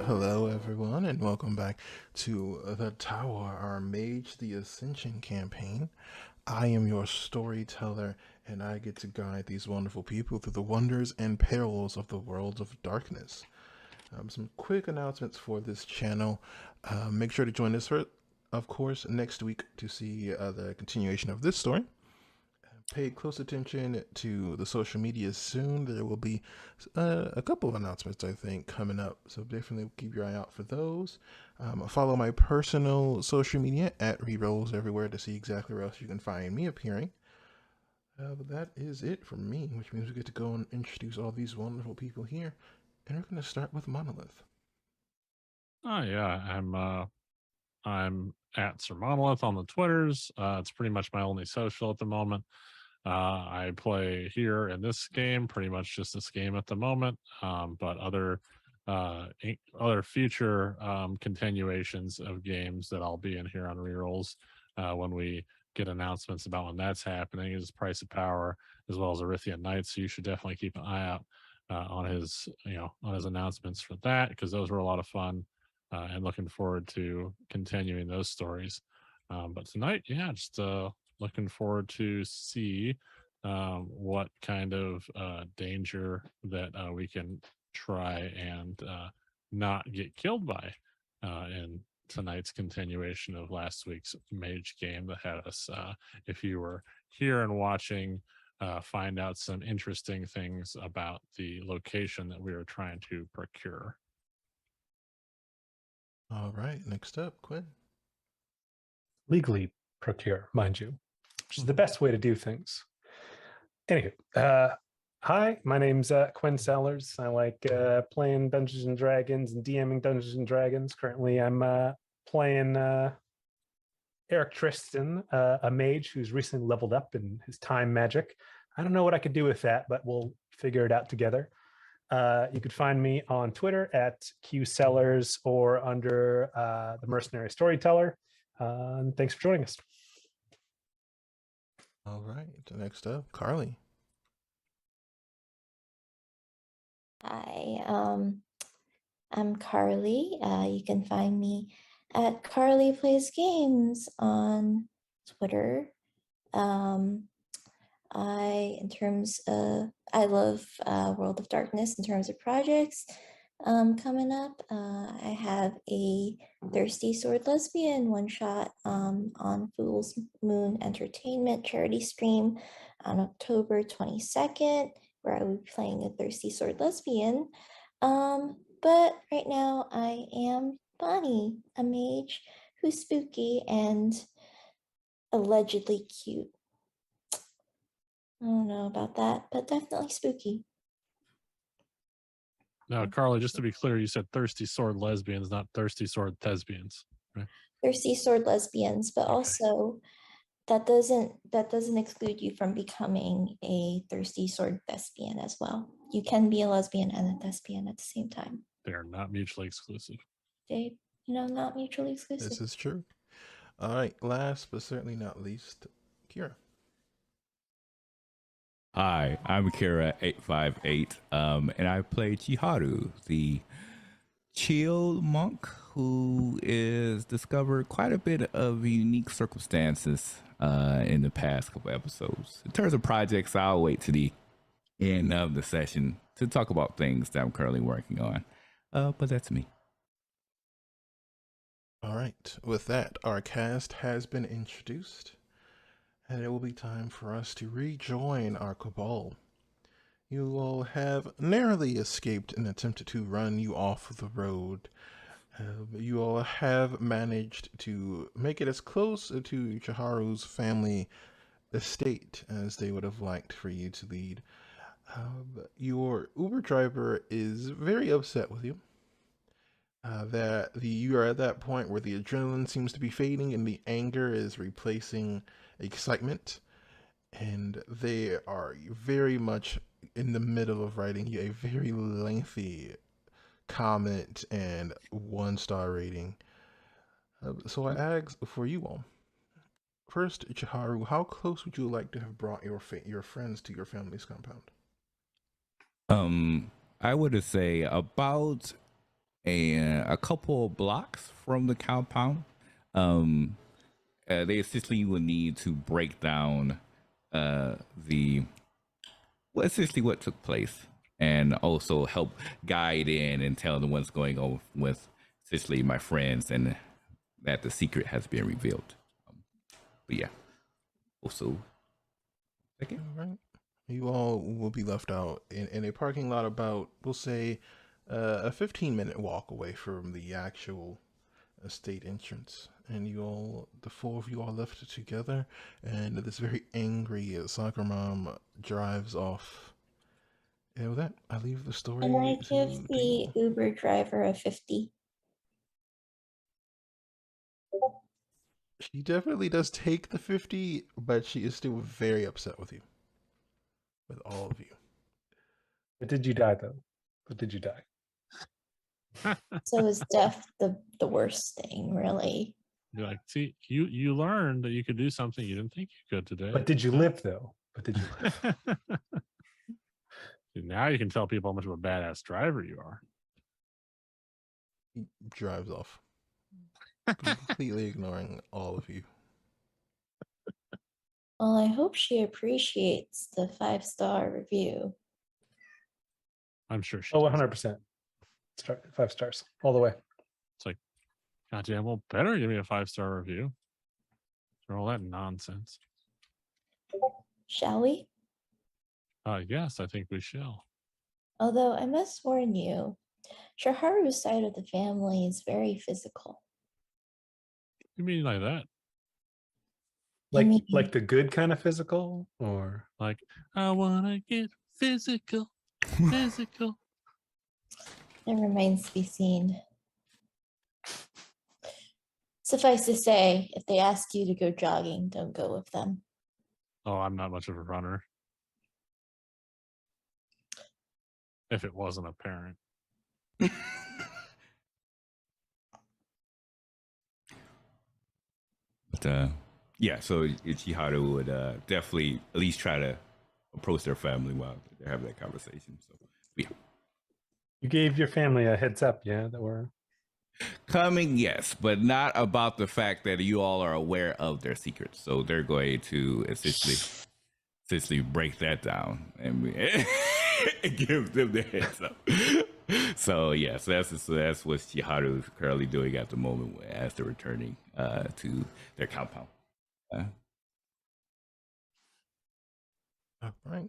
Hello everyone and welcome back to the Tower, our Mage the Ascension campaign. I am your storyteller and I get to guide these wonderful people through the wonders and perils of the world of darkness. Some quick announcements for this channel. Make sure to join us for, of course, next week to see the continuation of this story. Pay close attention to the social media soon. There will be a couple of announcements, I think, coming up. So definitely keep your eye out for those. Follow my personal social media at ReeRoles everywhere to see exactly where else you can find me appearing. But that is it from me, which means we get to go and introduce all these wonderful people here. And we're going to start with Monolith. Oh yeah, I'm at Sir Monolith on the Twitters. It's pretty much my only social at the moment. I play here in this game, pretty much just this game at the moment. But other future continuations of games that I'll be in here on ReeRoles when we get announcements about when that's happening is Price of Power as well as Arithian Knights. So you should definitely keep an eye out on his announcements for that, because those were a lot of fun. And looking forward to continuing those stories. But tonight, yeah, just looking forward to see what kind of danger that we can try and not get killed by in tonight's continuation of last week's Mage game that had us, if you were here and watching, find out some interesting things about the location that we were trying to procure. All right, next up, Quinn. Legally procure, mind you, which is the best way to do things. Anywho, hi, my name's Quinn Sellers. I like playing Dungeons and Dragons and DMing Dungeons and Dragons. Currently, I'm playing Erik Tristan, a mage who's recently leveled up in his time magic. I don't know what I could do with that, but we'll figure it out together. You could find me on Twitter at QSellers or under the Mercenary Storyteller. And thanks for joining us. All right, next up, Carly. Hi, I'm Carly. You can find me at Carly Plays Games on Twitter. I love World of Darkness in terms of projects coming up. I have a Thirsty Sword Lesbian one-shot on Fool's Moon Entertainment charity stream on October 22nd, where I will be playing a Thirsty Sword Lesbian. But right now I am Bonnie, a mage who's spooky and allegedly cute. I don't know about that, but definitely spooky. Now, Carly, just to be clear, you said Thirsty Sword Lesbians, not Thirsty Sword Thespians, right? Thirsty Sword Lesbians, but okay. Also that doesn't exclude you from becoming a Thirsty Sword Thespian as well. You can be a lesbian and a thespian at the same time. They are not mutually exclusive. They, not mutually exclusive. This is true. All right, last but certainly not least, Kira. Hi, I'm Kira858, and I play Chiharu, the chill monk who is discovered quite a bit of unique circumstances in the past couple episodes. In terms of projects, I'll wait to the end of the session to talk about things that I'm currently working on. But that's me. All right, with that, our cast has been introduced, and it will be time for us to rejoin our cabal. You all have narrowly escaped an attempt to run you off the road. You all have managed to make it as close to Chiharu's family estate as they would have liked for you to lead. Your Uber driver is very upset with you. You are at that point where the adrenaline seems to be fading and the anger is replacing excitement, and they are very much in the middle of writing you a very lengthy comment and 1-star rating. So I ask for you all. First, Chiharu, how close would you like to have brought your friends to your family's compound? I would say about a couple of blocks from the compound. They essentially would need to break down essentially what took place, and also help guide in and tell them what's going on with essentially my friends, and that the secret has been revealed. But yeah, also, okay. All right. You all will be left out in a parking lot about, we'll say, a 15-minute walk away from the actual estate entrance. And the four of you all left together, and this very angry soccer mom drives off. And with that, I leave the story And I to give the you. Uber driver a 50. She definitely does take the 50, but she is still very upset with you. With all of you. But did you die though? But did you die? So is death the worst thing, really? You're like, see, you learned that you could do something you didn't think you could today. But did you live though? But did you live? Now you can tell people how much of a badass driver you are. He drives off, completely ignoring all of you. Well, I hope she appreciates the 5-star review. I'm sure she Oh, does. 100%. 5 stars all the way. It's like, goddamn, well, better give me a 5-star review. For all that nonsense. Shall we? Yes, I think we shall. Although I must warn you, Shaharu's side of the family is very physical. You mean like that? Like the good kind of physical, or like, I wanna get physical. Physical. It remains to be seen. Suffice to say, if they ask you to go jogging, don't go with them. Oh, I'm not much of a runner. If it wasn't apparent. But yeah, so Ichiharu would definitely at least try to approach their family while they're having that conversation. So yeah. You gave your family a heads up, yeah, that we're Coming, yes, but not about the fact that you all are aware of their secrets. So they're going to essentially break that down and give them the heads up. So yeah, so that's what Chiharu is currently doing at the moment as they're returning to their compound. All right.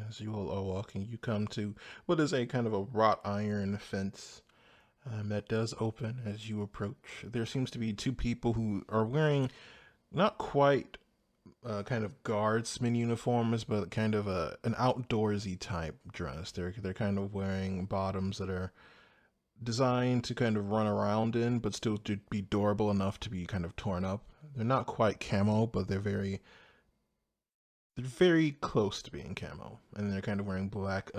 As you all are walking, you come to what is a kind of a wrought iron fence that does open as you approach. There seems to be two people who are wearing not quite kind of guardsman uniforms, but kind of an outdoorsy type dress. They're kind of wearing bottoms that are designed to kind of run around in, but still to be durable enough to be kind of torn up. They're not quite camo, but they're very close to being camo, and they're kind of wearing black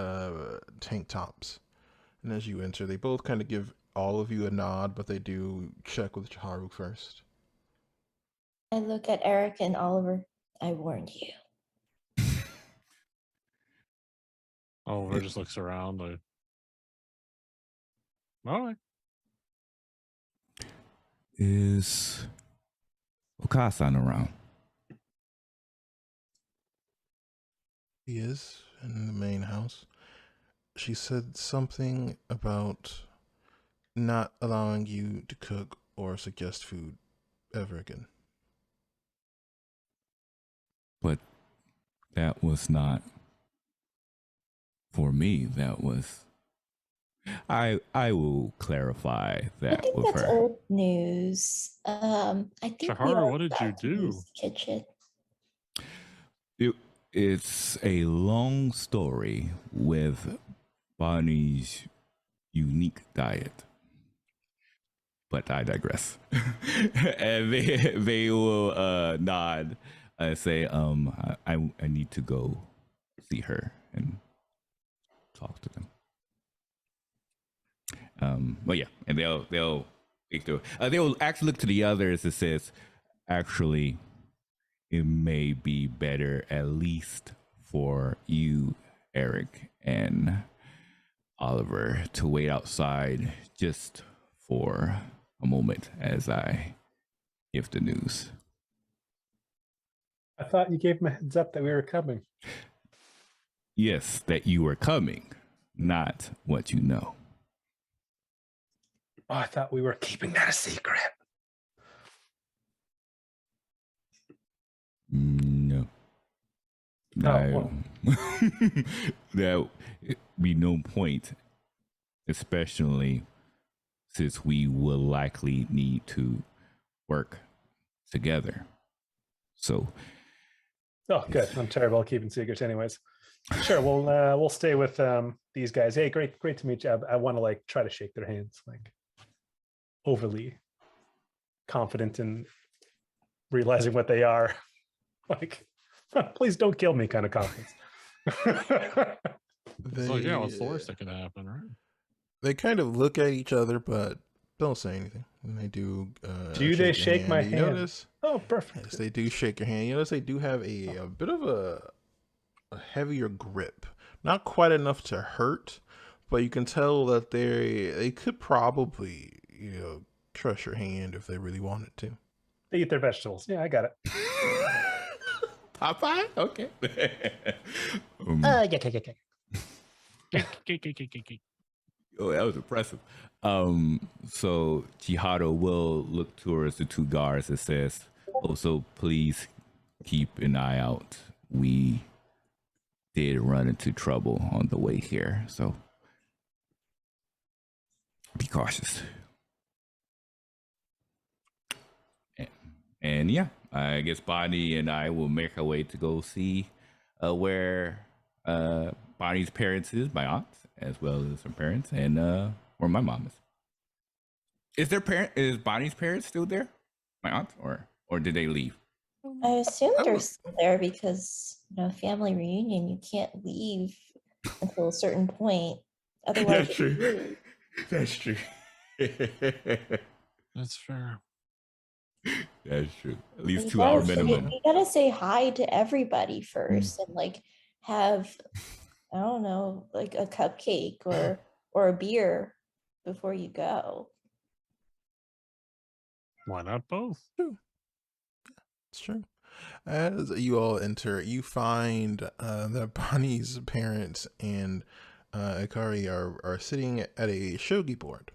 tank tops. And as you enter, they both kind of give all of you a nod, but they do check with Chiharu first. I look at Erik and Oliver. I warned you. Oliver just looks around like, all right. Is Okasan around? He is in the main house. She said something about not allowing you to cook or suggest food ever again. But that was not for me. That was I will clarify I that think with that's her. old news. I think we Shahara, are what did you allowed to do? use the kitchen. It's a long story with Bonnie's unique diet. But I digress. And they will nod and say, I need to go see her and talk to them. But yeah, and they'll actually look to the others and says, actually, it may be better at least for you, Erik and Oliver, to wait outside just for a moment as I give the news. I thought you gave him a heads up that we were coming. Yes, that you are coming, not what you know. Oh, I thought we were keeping that a secret. No. Oh, There be no point, especially since we will likely need to work together. So, oh, good. I'm terrible at keeping secrets, anyways. Sure, we'll stay with these guys. Hey, great to meet you. I want to like try to shake their hands, like overly confident in realizing what they are. Like, please don't kill me, kind of confidence. It's like, yeah, what's the worst that could happen, right? They kind of look at each other, but don't say anything. And they do. Do they shake my You hand? notice? Oh, perfect. Yes, they do shake your hand. You notice they do have a bit of a heavier grip. Not quite enough to hurt, but you can tell that they could probably crush your hand if they really wanted to. They eat their vegetables. Yeah, I got it. Popeye? Okay. Yeah. Oh, that was impressive. So Chihado will look towards the two guards and says, also, please keep an eye out. We did run into trouble on the way here, so be cautious. And yeah, I guess Bonnie and I will make our way to go see where Bonnie's parents is, my aunt, as well as her parents, and where my mom is. Is Bonnie's parents still there? My aunt, or did they leave? I assume they're still there because family reunion. You can't leave until a certain point. Otherwise, That's true. That's true. That's fair. That's true. At least you 2 hour gotta minimum. you gotta say hi to everybody first, and like have I don't know, like a cupcake or a beer before you go. Why not both? It's true. As you all enter, you find that Bonnie's parents and Akari are sitting at a shogi board.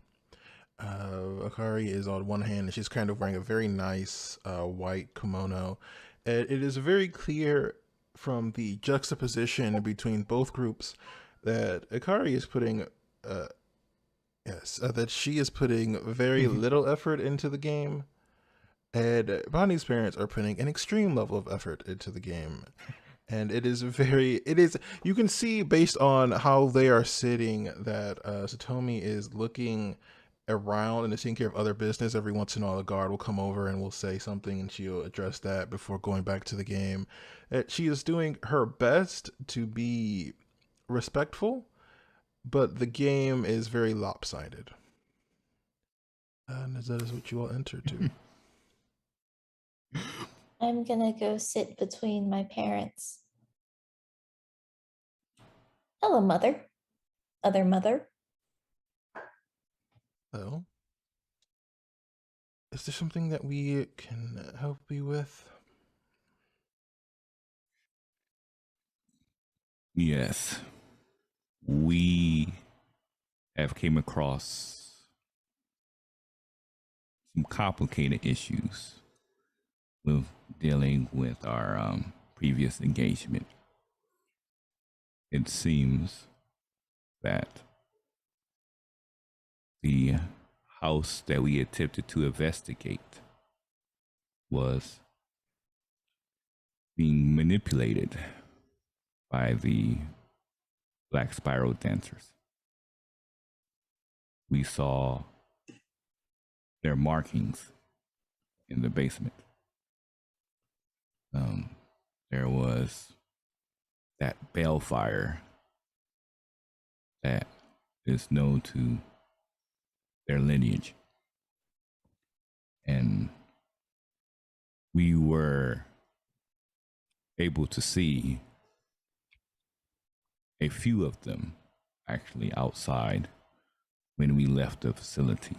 Akari is on one hand, and she's kind of wearing a very nice white kimono. It is very clear from the juxtaposition between both groups that Akari is putting, that she is putting very little effort into the game, and Bonnie's parents are putting an extreme level of effort into the game. And you can see based on how they are sitting that Satomi is looking around and is taking care of other business. Every once in a while, a guard will come over and will say something, and she'll address that before going back to the game. She is doing her best to be respectful, but the game is very lopsided. And that is what you all enter to. I'm gonna go sit between my parents. Hello, mother. Other mother. So, is there something that we can help you with? Yes. We have came across some complicated issues with dealing with our previous engagement. It seems that the house that we attempted to investigate was being manipulated by the Black Spiral dancers. We saw their markings in the basement. There was that balefire that is known to their lineage. And we were able to see a few of them actually outside when we left the facility.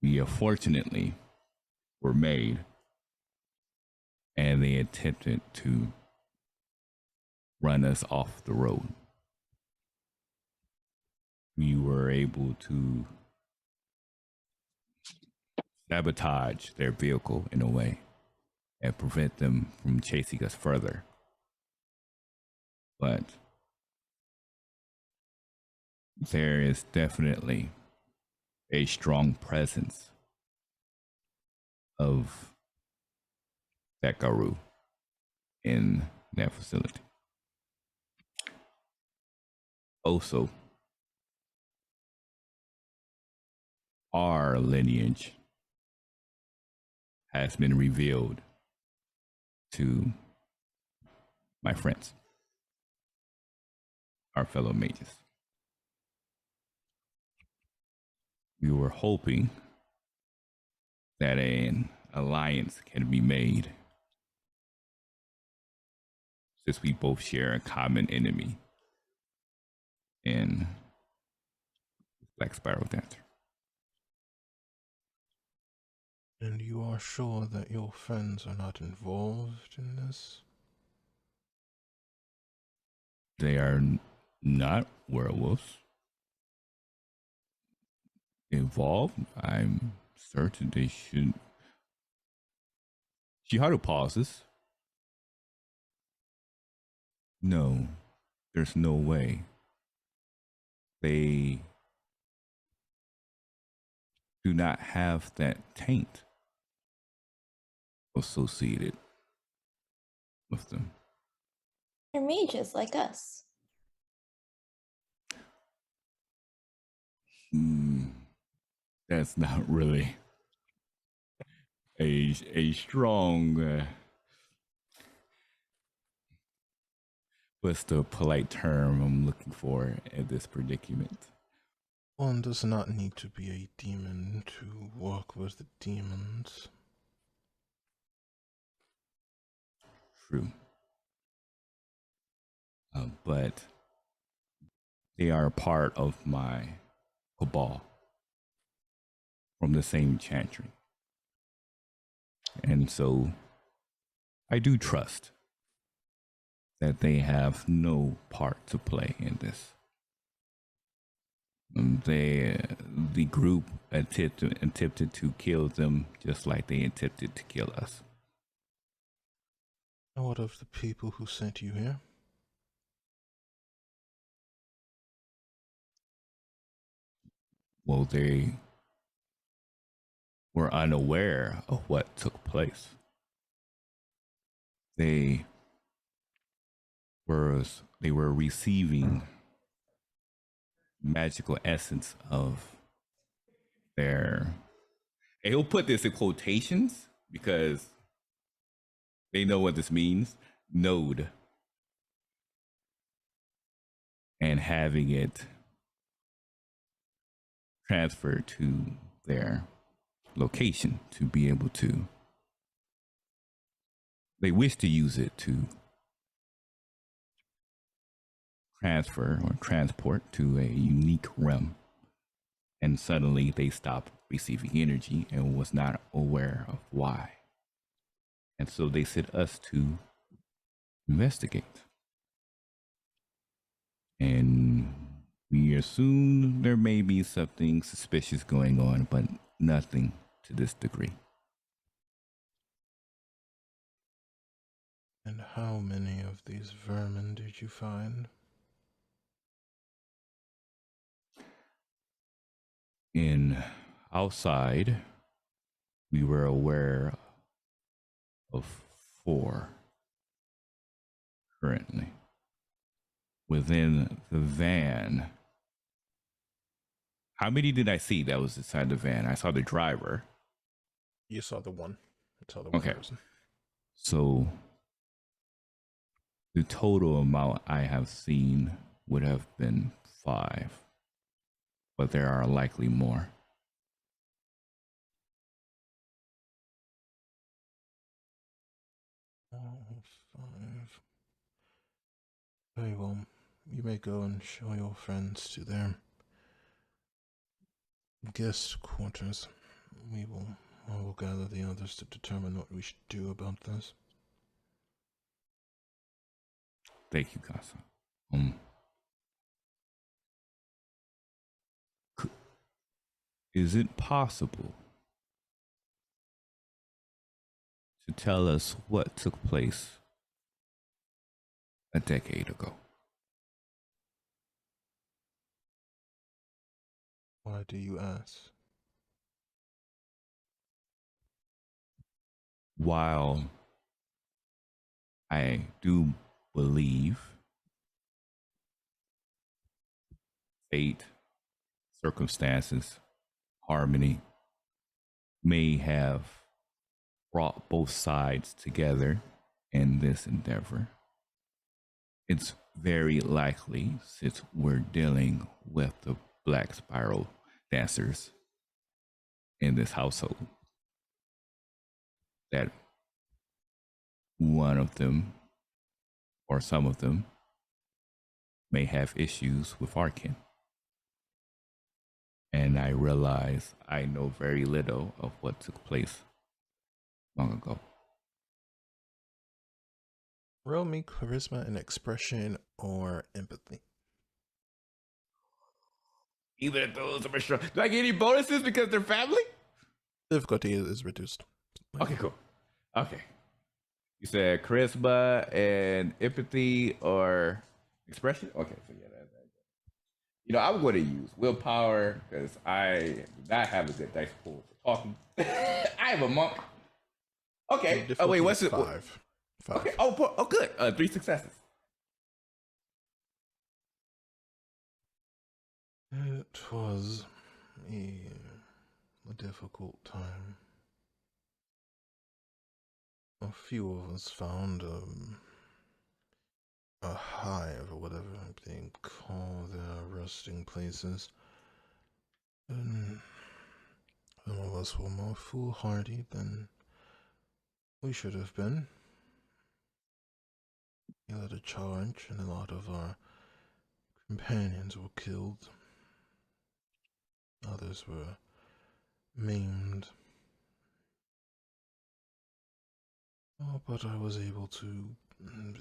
We unfortunately were made, and they attempted to run us off the road. We were able to sabotage their vehicle in a way and prevent them from chasing us further. But there is definitely a strong presence of that Garu in that facility. Also, our lineage has been revealed to my friends, our fellow mages. We were hoping that an alliance can be made, since we both share a common enemy in Black Spiral Dancer. And you are sure that your friends are not involved in this? They are not werewolves. Involved? I'm certain they should. Chiharu pauses. No, there's no way. They do not have that taint associated with them. They're mages like us. That's not really a strong. What's the polite term I'm looking for at this predicament? One does not need to be a demon to work with the demons. True. But they are a part of my cabal from the same chantry. And so I do trust that they have no part to play in this. The group attempted to kill them just like they attempted to kill us. And what of the people who sent you here? Well, they were unaware of what took place. They were receiving magical essence of their, and he'll put this in quotations because they know what this means, node, and having it transferred to their location to be able to, they wish to use it to transfer or transport to a unique realm, and suddenly they stopped receiving energy and was not aware of why. And so they sent us to investigate. And we assume there may be something suspicious going on, but nothing to this degree. And how many of these vermin did you find? Outside, we were aware of 4 currently. Within the van, how many did I see that was inside the van? I saw the driver. You saw the one. I saw the one person. So the total amount I have seen would have been 5, but there are likely more. Oh, 5. Very well. You may go and show your friends to their guest quarters. I will gather the others to determine what we should do about this. Thank you, Casa. Is it possible to tell us what took place a decade ago? Why do you ask? While I do believe fate, circumstances, harmony may have brought both sides together in this endeavor, it's very likely, since we're dealing with the Black Spiral dancers in this household, that one of them or some of them may have issues with our kin. And I realize I know very little of what took place long ago. Roll me charisma and expression or empathy. Either of those are sure. Do I get any bonuses because they're family? Difficulty is reduced. Okay, cool. Okay. You said charisma and empathy or expression? Okay, so yeah, I'm going to use willpower because I do not have a good dice pool for talking. I am a monk. Okay. Oh, wait, what's it? 5. Okay. Oh, good. 3 successes. It was a difficult time. A few of us found a hive or whatever they call their resting places. And some of us were more foolhardy than we should have been. We led a charge, and a lot of our companions were killed. Others were maimed. Oh, but I was able to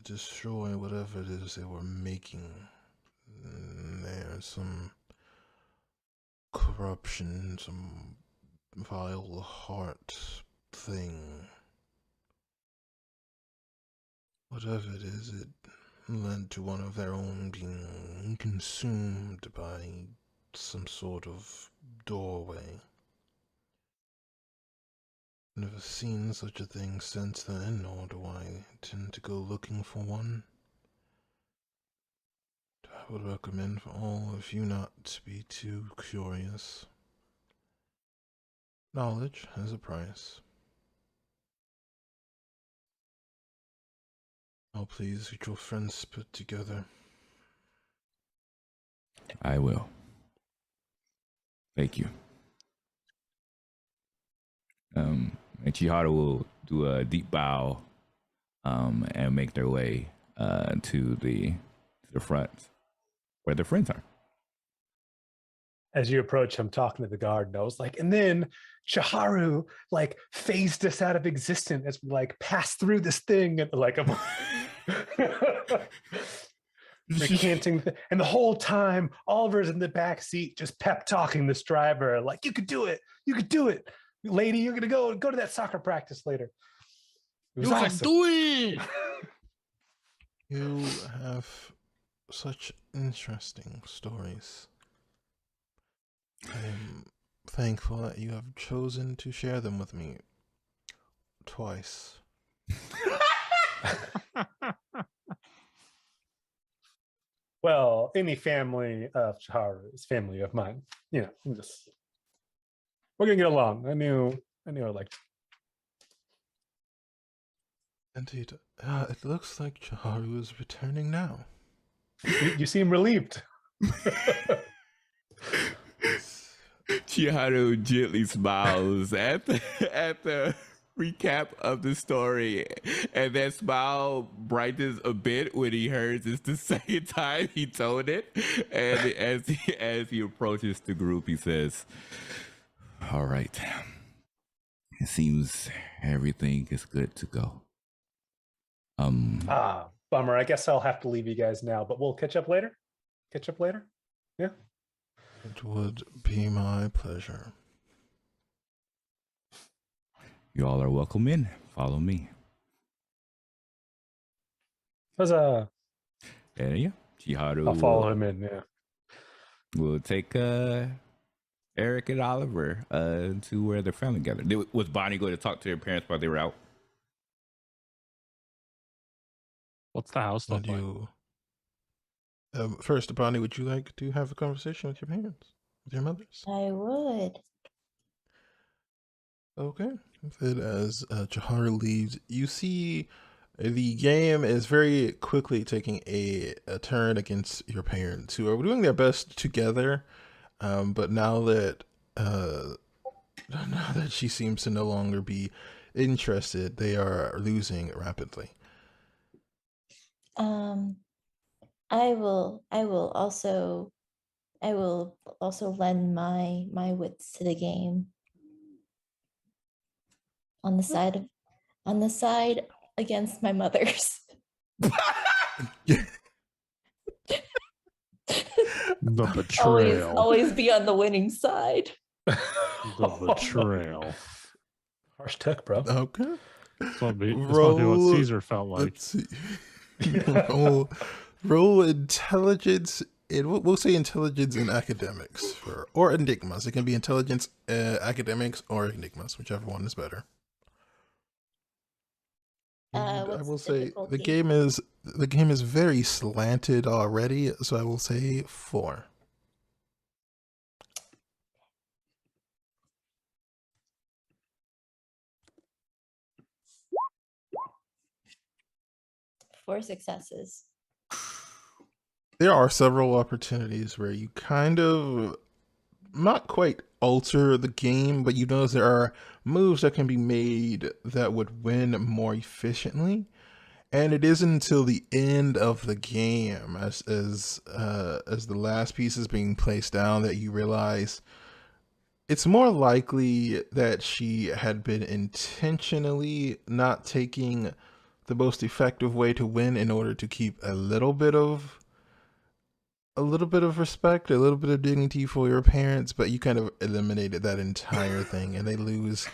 destroy whatever it is they were making. There's some corruption, some vile heart thing. Whatever it is, it led to one of their own being consumed by some sort of doorway. Never seen such a thing since then, nor do I intend to go looking for one. I would recommend for all of you not to be too curious. Knowledge has a price. I'll please get your friends put together. I will. Thank you. And Chiharu will do a deep bow and make their way to the front where their friends are. As you approach, I'm talking to the guard, and I was like, and then Chiharu like phased us out of existence as we like passed through this thing, and like I'm recanting, and the whole time Oliver's in the back seat just pep talking this driver, like, you could do it, lady, you're gonna go to that soccer practice later. It was You awesome. can do it. You have such interesting stories. I am thankful that you have chosen to share them with me twice. Well, any family of Chiharu is family of mine. You know, we're gonna get along. I knew I liked Indeed. It looks like Chiharu is returning now. you seem relieved. Chiharu gently smiles at the recap of the story, and that smile brightens a bit when he hears it's the second time he told it. And as he approaches the group, he says, "All right, it seems everything is good to go." Bummer. I guess I'll have to leave you guys now, but we'll catch up later. Yeah. It would be my pleasure. You all are welcome in. Follow me. Huzzah. And yeah, Chiharu. I'll follow him in. Yeah. We'll take Erik and Oliver to where their family gathered. Was Bonnie going to talk to their parents while they were out? What's the house look And like? you, first, Bonnie, would you like to have a conversation with your parents, with your mothers? I would. Okay. Then as Chiharu leaves, you see the game is very quickly taking a turn against your parents, who are doing their best together, but now that she seems to no longer be interested, they are losing rapidly. I will also lend my wits to the game on the side against my mother's. The betrayal. always be on the winning side. The betrayal. Harsh tech, bro. Okay. This must be what Caesar felt like. Let's see. roll intelligence. We'll say intelligence in academics or enigmas. It can be intelligence, academics, or enigmas, whichever one is better. I will say the game is very slanted already, so I will say 4. Four successes. There are several opportunities where you kind of not quite alter the game, but you notice there are moves that can be made that would win more efficiently. And it isn't until the end of the game, as the last piece is being placed down, that you realize it's more likely that she had been intentionally not taking the most effective way to win in order to keep a little bit of respect, a little bit of dignity for your parents, but you kind of eliminated that entire thing, and they lose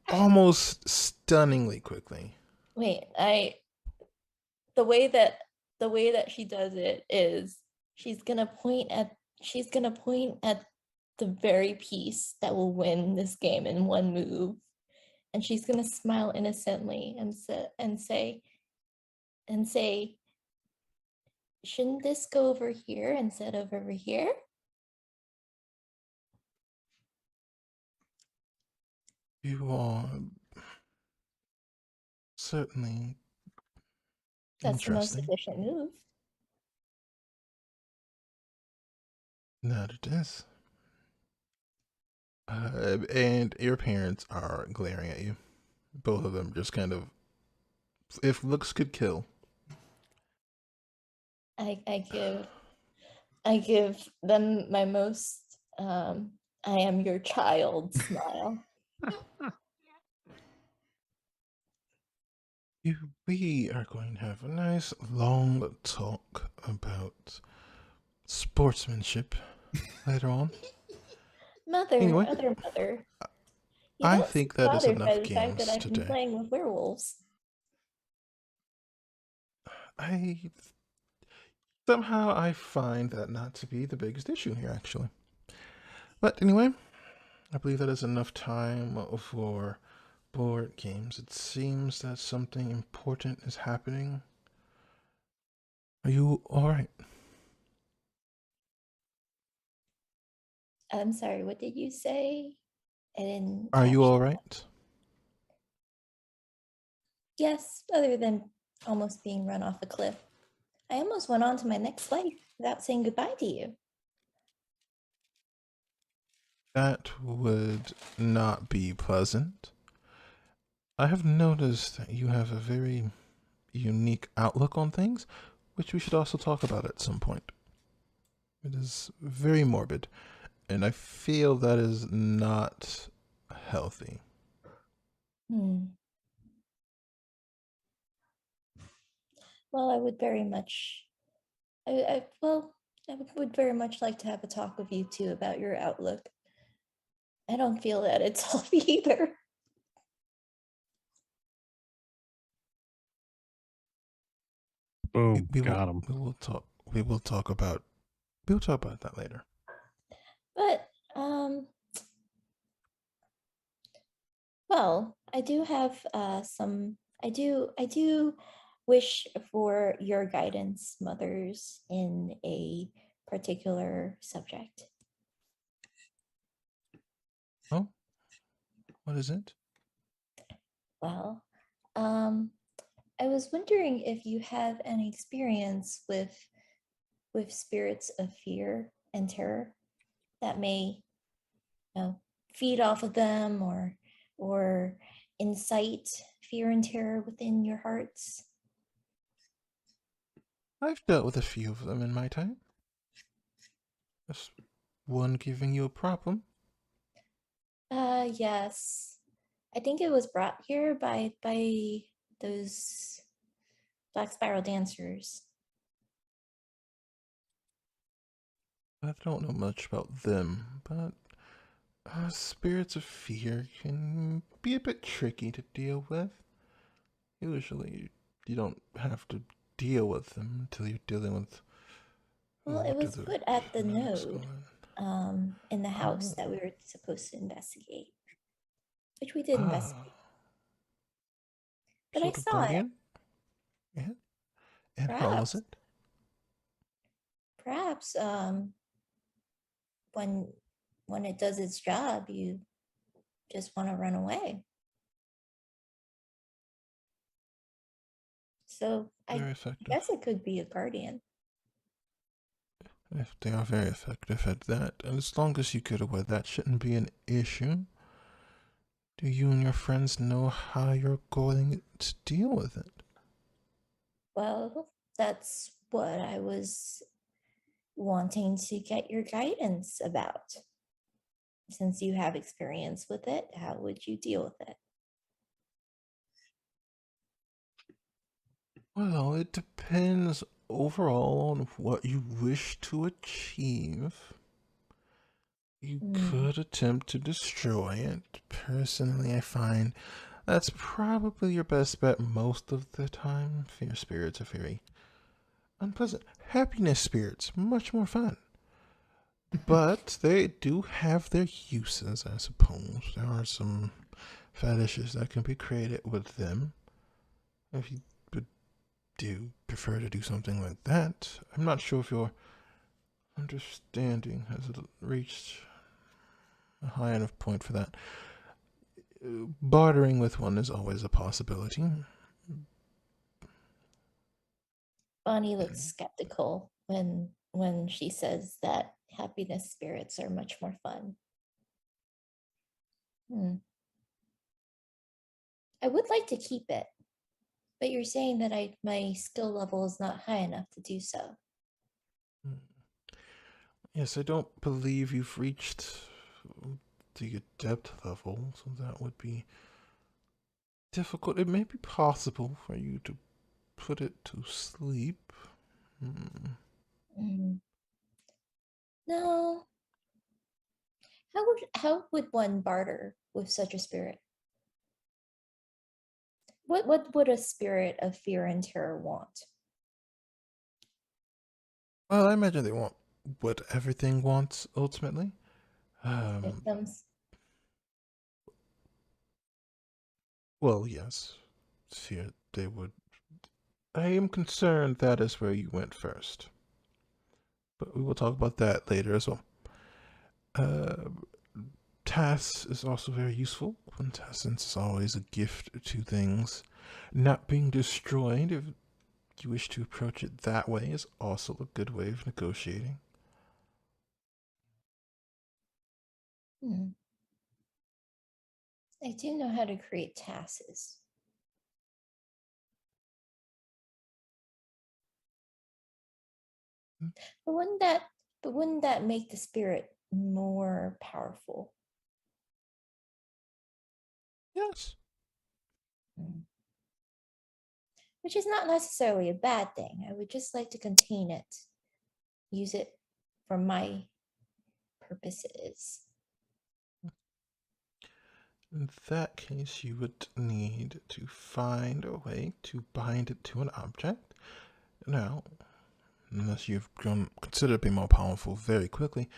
almost stunningly quickly. Wait, the way that she does it is she's gonna point at the very piece that will win this game in one move, and she's gonna smile innocently and say, shouldn't this go over here instead of over here? You are certainly That's the most interesting. efficient move. That it is. And your parents are glaring at you. Both of them just kind of, if looks could kill. I give them my most I am your child smile. We are going to have a nice long talk about sportsmanship later on. Mother, Anyway. mother, You I don't seem think that is bothered by enough the fact that games I've been today. playing with werewolves. Somehow I find that not to be the biggest issue here, actually. But anyway, I believe that is enough time for board games. It seems that something important is happening. Are you alright? I'm sorry, what did you say? I didn't Are you catch that. alright? Yes, other than almost being run off a cliff. I almost went on to my next life without saying goodbye to you. That would not be pleasant. I have noticed that you have a very unique outlook on things, which we should also talk about at some point. It is very morbid, and I feel that is not healthy. Well, I would very much, I would very much like to have a talk with you too about your outlook. I don't feel that it's healthy either. Boom, got him. We will talk. We'll talk about that later. But well, I do have some. I do wish for your guidance, mothers, in a particular subject. Oh, what is it? Well, I was wondering if you have any experience with spirits of fear and terror that may, feed off of them or incite fear and terror within your hearts. I've dealt with a few of them in my time. Just one giving you a problem. Yes. I think it was brought here by those Black Spiral dancers. I don't know much about them, but spirits of fear can be a bit tricky to deal with. Usually, you don't have to deal with them until you're dealing with. Well, it was put at the node in the house that we Oh. were supposed to investigate, which we did investigate. But I Sort of saw it. guardian? Yeah. And how was it? Perhaps when it does its job, you just want to run away. So Very I effective. guess it could be a guardian. If they are very effective at that, and as long as you get away, that shouldn't be an issue. Do you and your friends know how you're going to deal with it? Well, that's what I was wanting to get your guidance about. Since you have experience with it, how would you deal with it? Well, it depends overall on what you wish to achieve. You could attempt to destroy it. Personally, I find that's probably your best bet most of the time. Fear spirits are very unpleasant. Happiness spirits, much more fun. But they do have their uses, I suppose. There are some fetishes that can be created with them. If you do prefer to do something like that, I'm not sure if your understanding has reached a high enough point for that. Bartering with one is always a possibility. Bonnie looks skeptical when she says that happiness spirits are much more fun. I would like to keep it, but you're saying that my skill level is not high enough to do so. Yes, I don't believe you've reached the adept level, so that would be difficult. It may be possible for you to put it to sleep. No. How would one barter with such a spirit? What would a spirit of fear and terror want? Well, I imagine they want what everything wants ultimately. Victims? Well, yes. Fear they would. I am concerned that is where you went first. But we will talk about that later as well. TAS is also very useful. Quintessence is always a gift to things. Not being destroyed, if you wish to approach it that way, is also a good way of negotiating. I do know how to create tasks. But wouldn't that make the spirit more powerful? Yes. Which is not necessarily a bad thing. I would just like to contain it, use it for my purposes. In that case, you would need to find a way to bind it to an object. Now, unless you've grown considerably more powerful very quickly,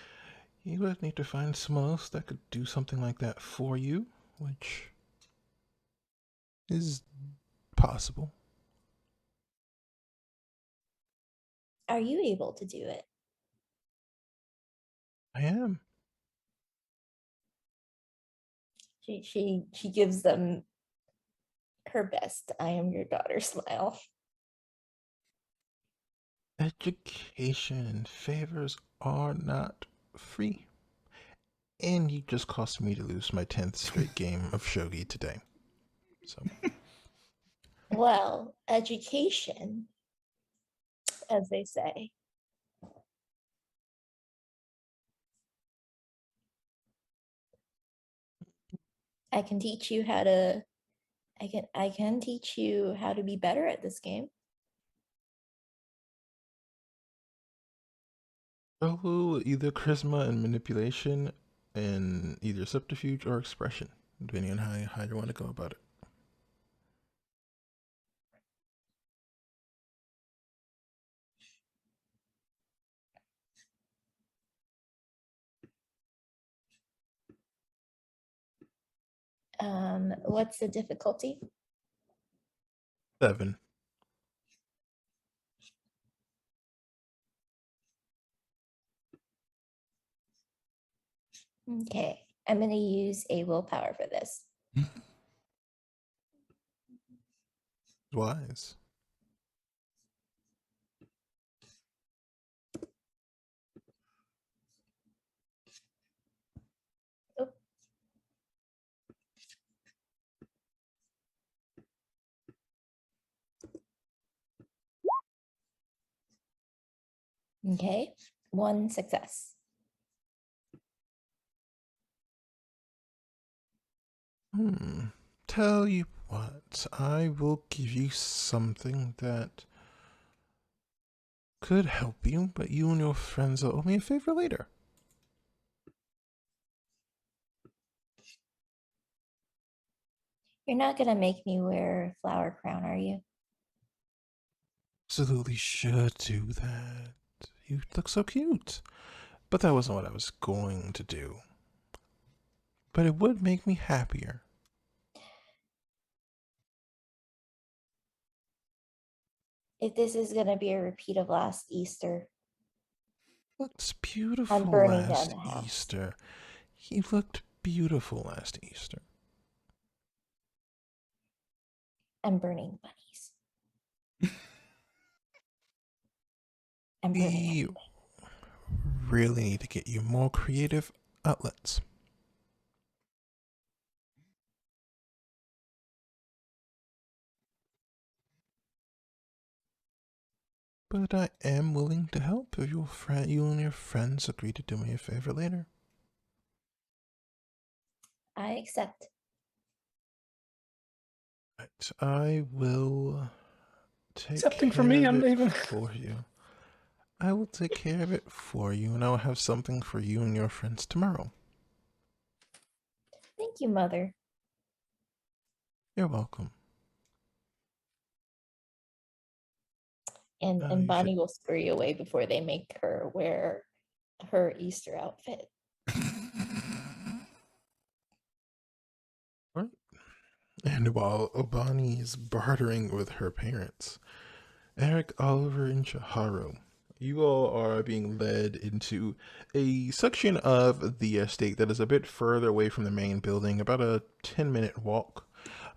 you would need to find someone else that could do something like that for you, which is possible. Are you able to do it? I am. She gives them her best I am your daughter smile. Education and favors are not free. And you just caused me to lose my 10th straight game of shogi today. So, Well, education, as they say. I can teach you how to I can teach you how to be better at this game. oh, either charisma and manipulation, and either subterfuge or expression, depending on how you want to go about it. What's the difficulty? 7. Okay, I'm going to use a willpower for this. Wise. Oh. Okay, 1 success. Tell you what, I will give you something that could help you, but you and your friends will owe me a favor later. You're not going to make me wear a flower crown, are you? Absolutely should do that. You look so cute. But that wasn't what I was going to do. But it would make me happier. If this is going to be a repeat of last Easter, Looked I'm beautiful burning down last the house. Easter. He looked beautiful last Easter. I'm burning bunnies. I'm burning We everything. really need to get you more creative outlets. But I am willing to help if you and your friends agree to do me a favor later. I accept. Right, I will take Accepting care for me, of I'm it even. for you. I will take care of it for you, and I will have something for you and your friends tomorrow. Thank you, Mother. You're welcome. And You Bonnie will scurry away before they make her wear her Easter outfit. Right. And while Bonnie is bartering with her parents, Erik, Oliver, and Chiharu, you all are being led into a section of the estate that is a bit further away from the main building, about a 10-minute walk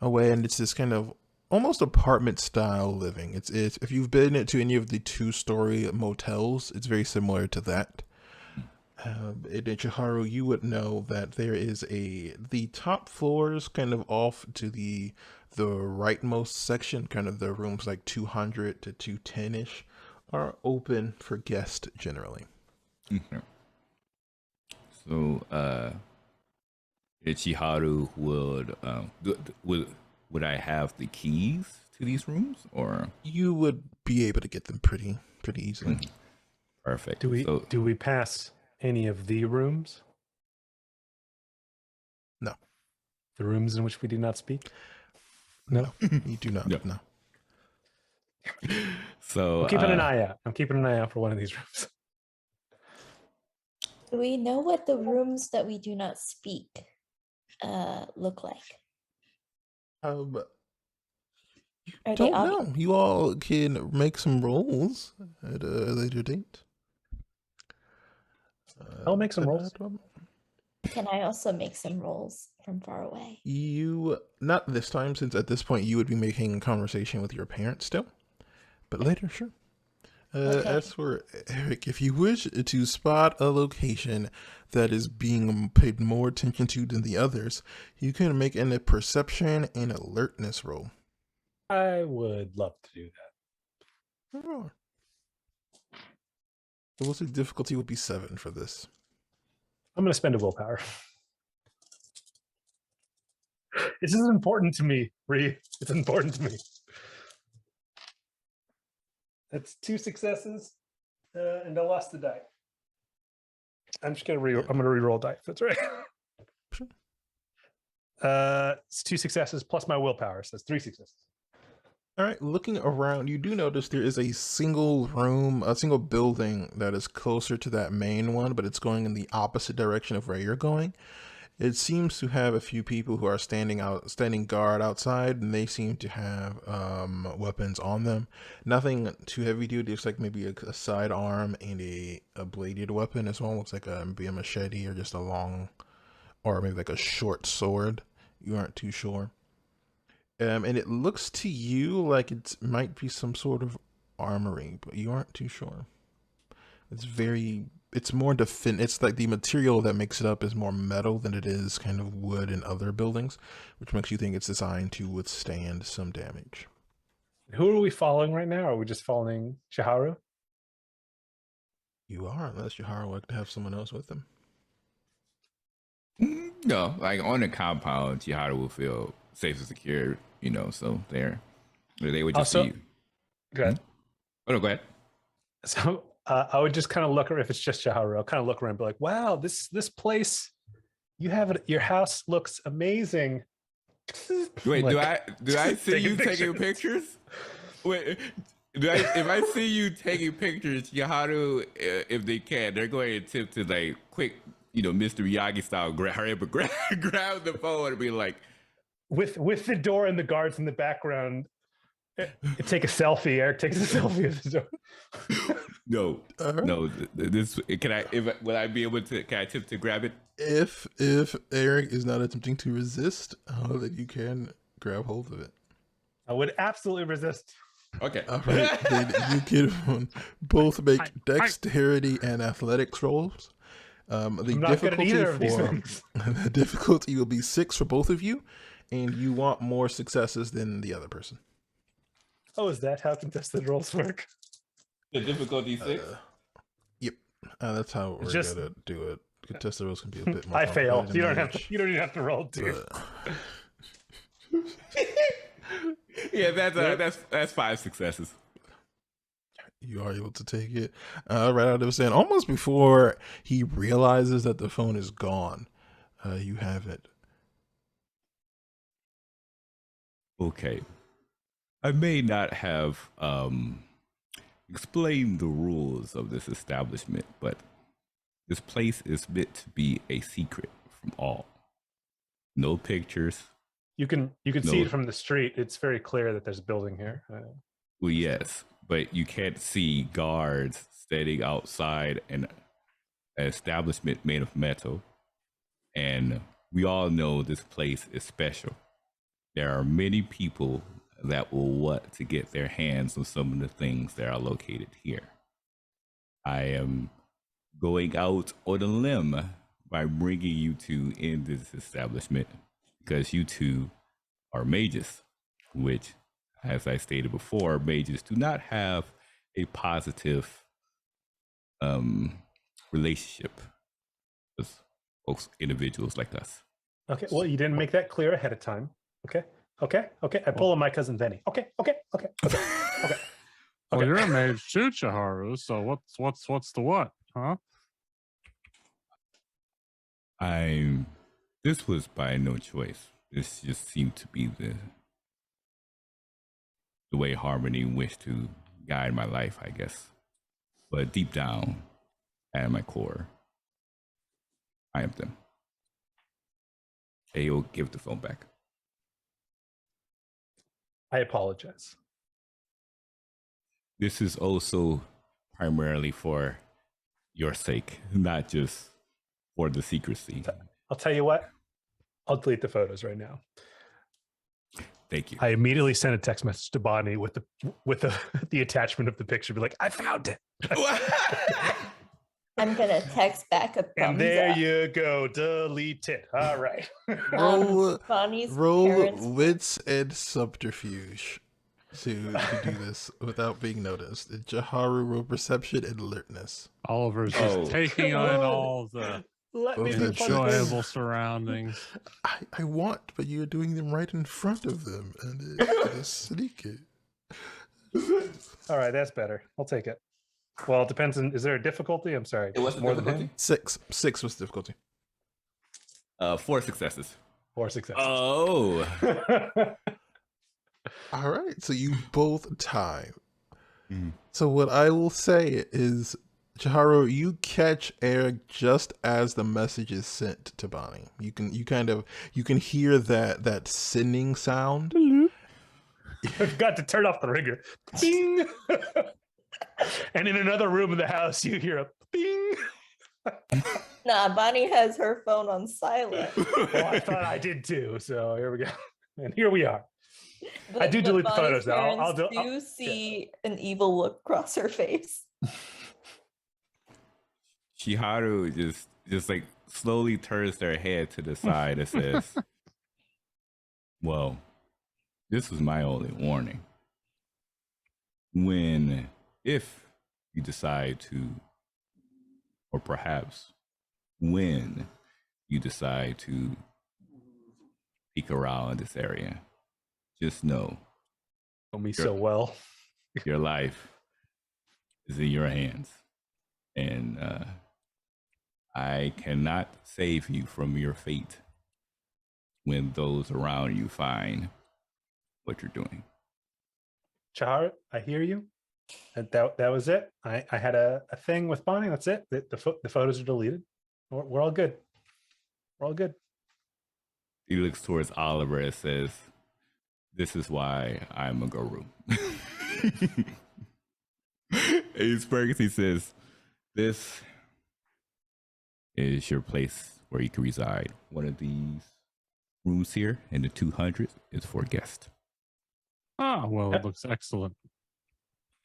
away, and it's this kind of almost apartment style living. It's if you've been to any of the 2-story motels, it's very similar to that. In Chiharu, you would know that there is the top floors kind of off to the rightmost section, kind of the rooms like 200 to 210-ish, are open for guests generally. Okay. So, Chiharu would I have the keys to these rooms, or You would be able to get them pretty easily. perfect? Do we pass any of the rooms? No. The rooms in which we do not speak? No, you do not. No. So I'm keeping an eye out. I'm keeping an eye out for one of these rooms. Do we know what the rooms that we do not speak look like? Are Are they don't obvious? know. You all can make some rolls at a later date. I'll make some rolls. Can I also make some rolls from far away? You, not this time, since at this point you would be making a conversation with your parents still, but later, sure. Okay. As for Erik, if you wish to spot a location that is being paid more attention to than the others, you can make a perception and alertness roll. I would love to do that. Oh. The most difficulty would be 7 for this. I'm going to spend a willpower. This is important to me, Ree. It's important to me. That's 2 successes, and I lost the die. I'm just gonna re-roll die. If that's right. Sure. It's 2 successes plus my willpower, so it's 3 successes. All right, looking around, you do notice there is a single room, a single building that is closer to that main one, but it's going in the opposite direction of where you're going. It seems to have a few people who are standing guard outside, and they seem to have weapons on them. Nothing too heavy duty. It's like maybe a sidearm and a bladed weapon as well. Looks like maybe a machete or just a long, or maybe like a short sword. You aren't too sure. And it looks to you like it might be some sort of armory, but you aren't too sure. It's more it's like the material that makes it up is more metal than it is kind of wood in other buildings, which makes you think it's designed to withstand some damage. Who are we following right now? Are we just following Chiharu? You are, unless Chiharu would like to have someone else with them. No, like on the compound, Chiharu will feel safe and secure, so they would just see you. Go ahead. Oh, no, go ahead. So I would just kind of look, or if it's just Chiharu, I'll kind of look around and be like, wow, this place, you have it, your house looks amazing. Wait, Like, do I see you taking taking pictures? Wait, if I see you taking pictures, Chiharu, if they can, they're going to attempt to like quick, Mr. Miyagi style, grab the phone and be like, with the door and the guards in the background, take a selfie. Erik takes a selfie of the door. No. This will I be able to? Can I attempt to grab it? If Erik is not attempting to resist, then you can grab hold of it. I would absolutely resist. Okay. All right, then you can both make dexterity and athletics rolls. I'm not good at either of these things. The difficulty will be 6 for both of you, and you want more successes than the other person. Oh, is that how contested rolls work? The difficulty 6. Yep, that's how we're gonna do it. Contested rolls can be a bit more. I fail. complicated You to don't manage, even have to roll too. Yeah, that's 5 successes. You are able to take it right out of his hand, almost before he realizes that the phone is gone. You have it. Okay. I may not have explained the rules of this establishment, but this place is meant to be a secret from all. No pictures. You can see No. it from the street. It's very clear that there's a building here. Well, yes, but you can't see guards standing outside an establishment made of metal. And we all know this place is special. There are many people that will want to get their hands on some of the things that are located here. I am going out on a limb by bringing you two in this establishment because you two are mages, which, as I stated before, mages do not have a positive relationship with folks, individuals like us. Okay. Well, you didn't make that clear ahead of time. Okay. I pull on my cousin Venny. Okay. Well, you're a mage too, Chiharu. So what's the what, huh? This was by no choice. This just seemed to be the way Harmony wished to guide my life, I guess. But deep down, at my core, I am them. Hey, you'll give the phone back. I apologize. This is also primarily for your sake, not just for the secrecy. I'll tell you what. I'll delete the photos right now. Thank you. I immediately sent a text message to Bonnie with the attachment of the picture. Be like, I found it. I'm gonna text back a thumbs And there up. you go. Delete it. All right. Bonnie's Roll parents. wits and subterfuge to do this without being noticed. Jaharu roll perception and alertness. Oliver's just taking on all the Let me Okay, do fun things. enjoyable surroundings. I want, but you're doing them right in front of them, and it is sneaky. All right, that's better. I'll take it. Well, it depends on. Is there a difficulty? I'm sorry. It was more than him. Six was difficulty. 4 successes. 4 successes. Oh. All right, so you both tie. Mhm. So what I will say is, Chiharu, you catch Eric just as the message is sent to Bonnie. You can hear that sending sound. I forgot to turn off the ringer. Bing. And in another room in the house, you hear a bing. Nah, Bonnie has her phone on silent. Well, I thought I did too. So here we go. And here we are. But, I do delete the Bonnie's photos now. I'll parents do see an evil look cross her face. Chiharu just like slowly turns their head to the side and says, well, this was my only warning. If you decide to, or perhaps when you decide to peek around this area, just know know me so well. your life is in your hands. And I cannot save you from your fate when those around you find what you're doing. Chahar, I hear you. That was it. I had a thing with Bonnie. That's it. The photos are deleted. We're all good. We're all good. He looks towards Oliver and says, this is why I'm a guru. He smirks, he says, this is your place where you can reside. One of these rooms here in the 200 is for guests. Ah, well, it looks excellent.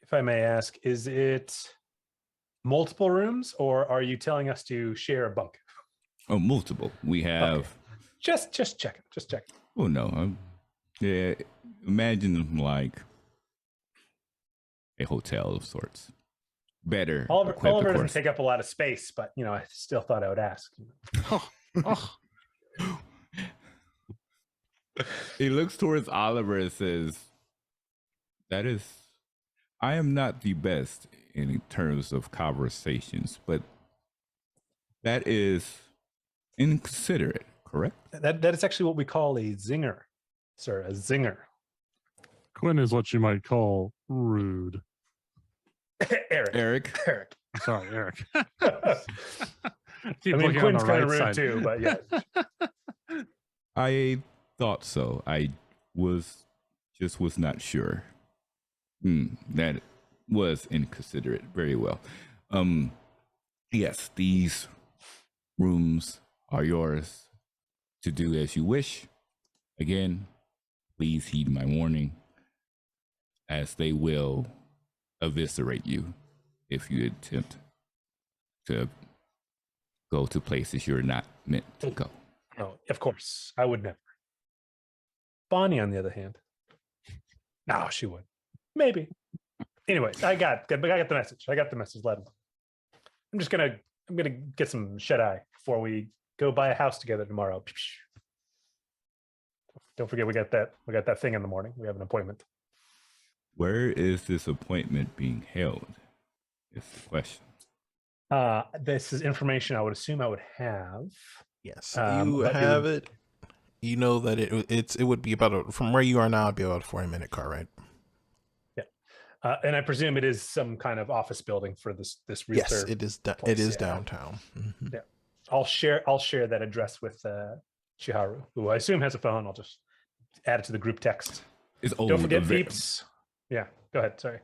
If I may ask, is it multiple rooms or are you telling us to share a bunk? Oh, multiple. We have... Okay. Just checking. Just checking. Oh, no. Yeah, imagine like a hotel of sorts. Better. Oliver equipped, of doesn't course. take up a lot of space, but I still thought I would ask. He looks towards Oliver and says, I am not the best in terms of conversations, but that is inconsiderate, correct? That is actually what we call a zinger, sir. A zinger. Quinn is what you might call rude. Eric. Sorry, Eric. I mean, Quinn's kind of rude too, but yeah. I thought so. I was not sure. That was inconsiderate. Very well. Yes, these rooms are yours to do as you wish. Again, please heed my warning, as they will eviscerate you if you attempt to go to places you're not meant to go. No, of course, I would never. Bonnie, on the other hand, no, she would. Maybe. Anyways, I got the message. I got the message. Let him. I'm gonna get some shut-eye before we go buy a house together tomorrow. Don't forget we got that thing in the morning. We have an appointment. Where is this appointment being held? Is the question. This is information I would assume I would have. Yes, you have it. You know that it would be about from where you are now. It'd be about a 40-minute car ride. Yeah, and I presume it is some kind of office building for this. Yes, it is. It is downtown. Mm-hmm. Yeah, I'll share that address with Chiharu, who I assume has a phone. I'll just add it to the group text. It's old. Don't forget beeps. Yeah, go ahead. Sorry.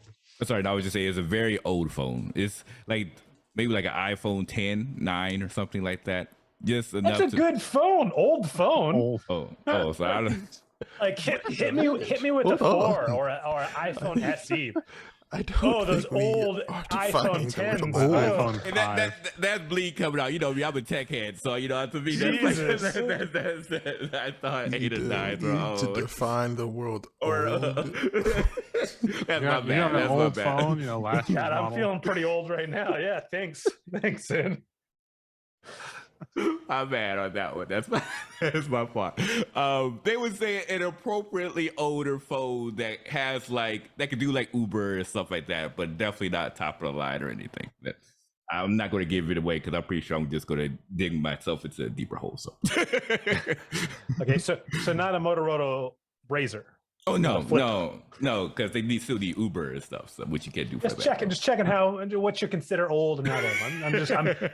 I was just saying it's a very old phone. It's like maybe like an iPhone 10, 9 or something like that. Just enough. That's a good phone. Old phone. So I don't. Like hit me with a 4 or an iPhone SE. I don't. Those old iPhone 10s. And that's bleed coming out. You know me, I'm a tech head, so you know to me that's I thought 8 or 9 were old. To define the word old. That's my bad. That's old my bad. phone, last God, I'm model. feeling pretty old right now. Yeah, thanks, Sid. I'm bad on that one. That's my fault. They would say an appropriately older phone that has that could do like Uber and stuff like that, but definitely not top of the line or anything. I'm not going to give it away because I'm pretty sure I'm just going to dig myself into a deeper hole. So, okay, so not a Motorola Razr. Oh no, because they still need Uber and stuff, so which you can't do. Just checking what you consider old and not old.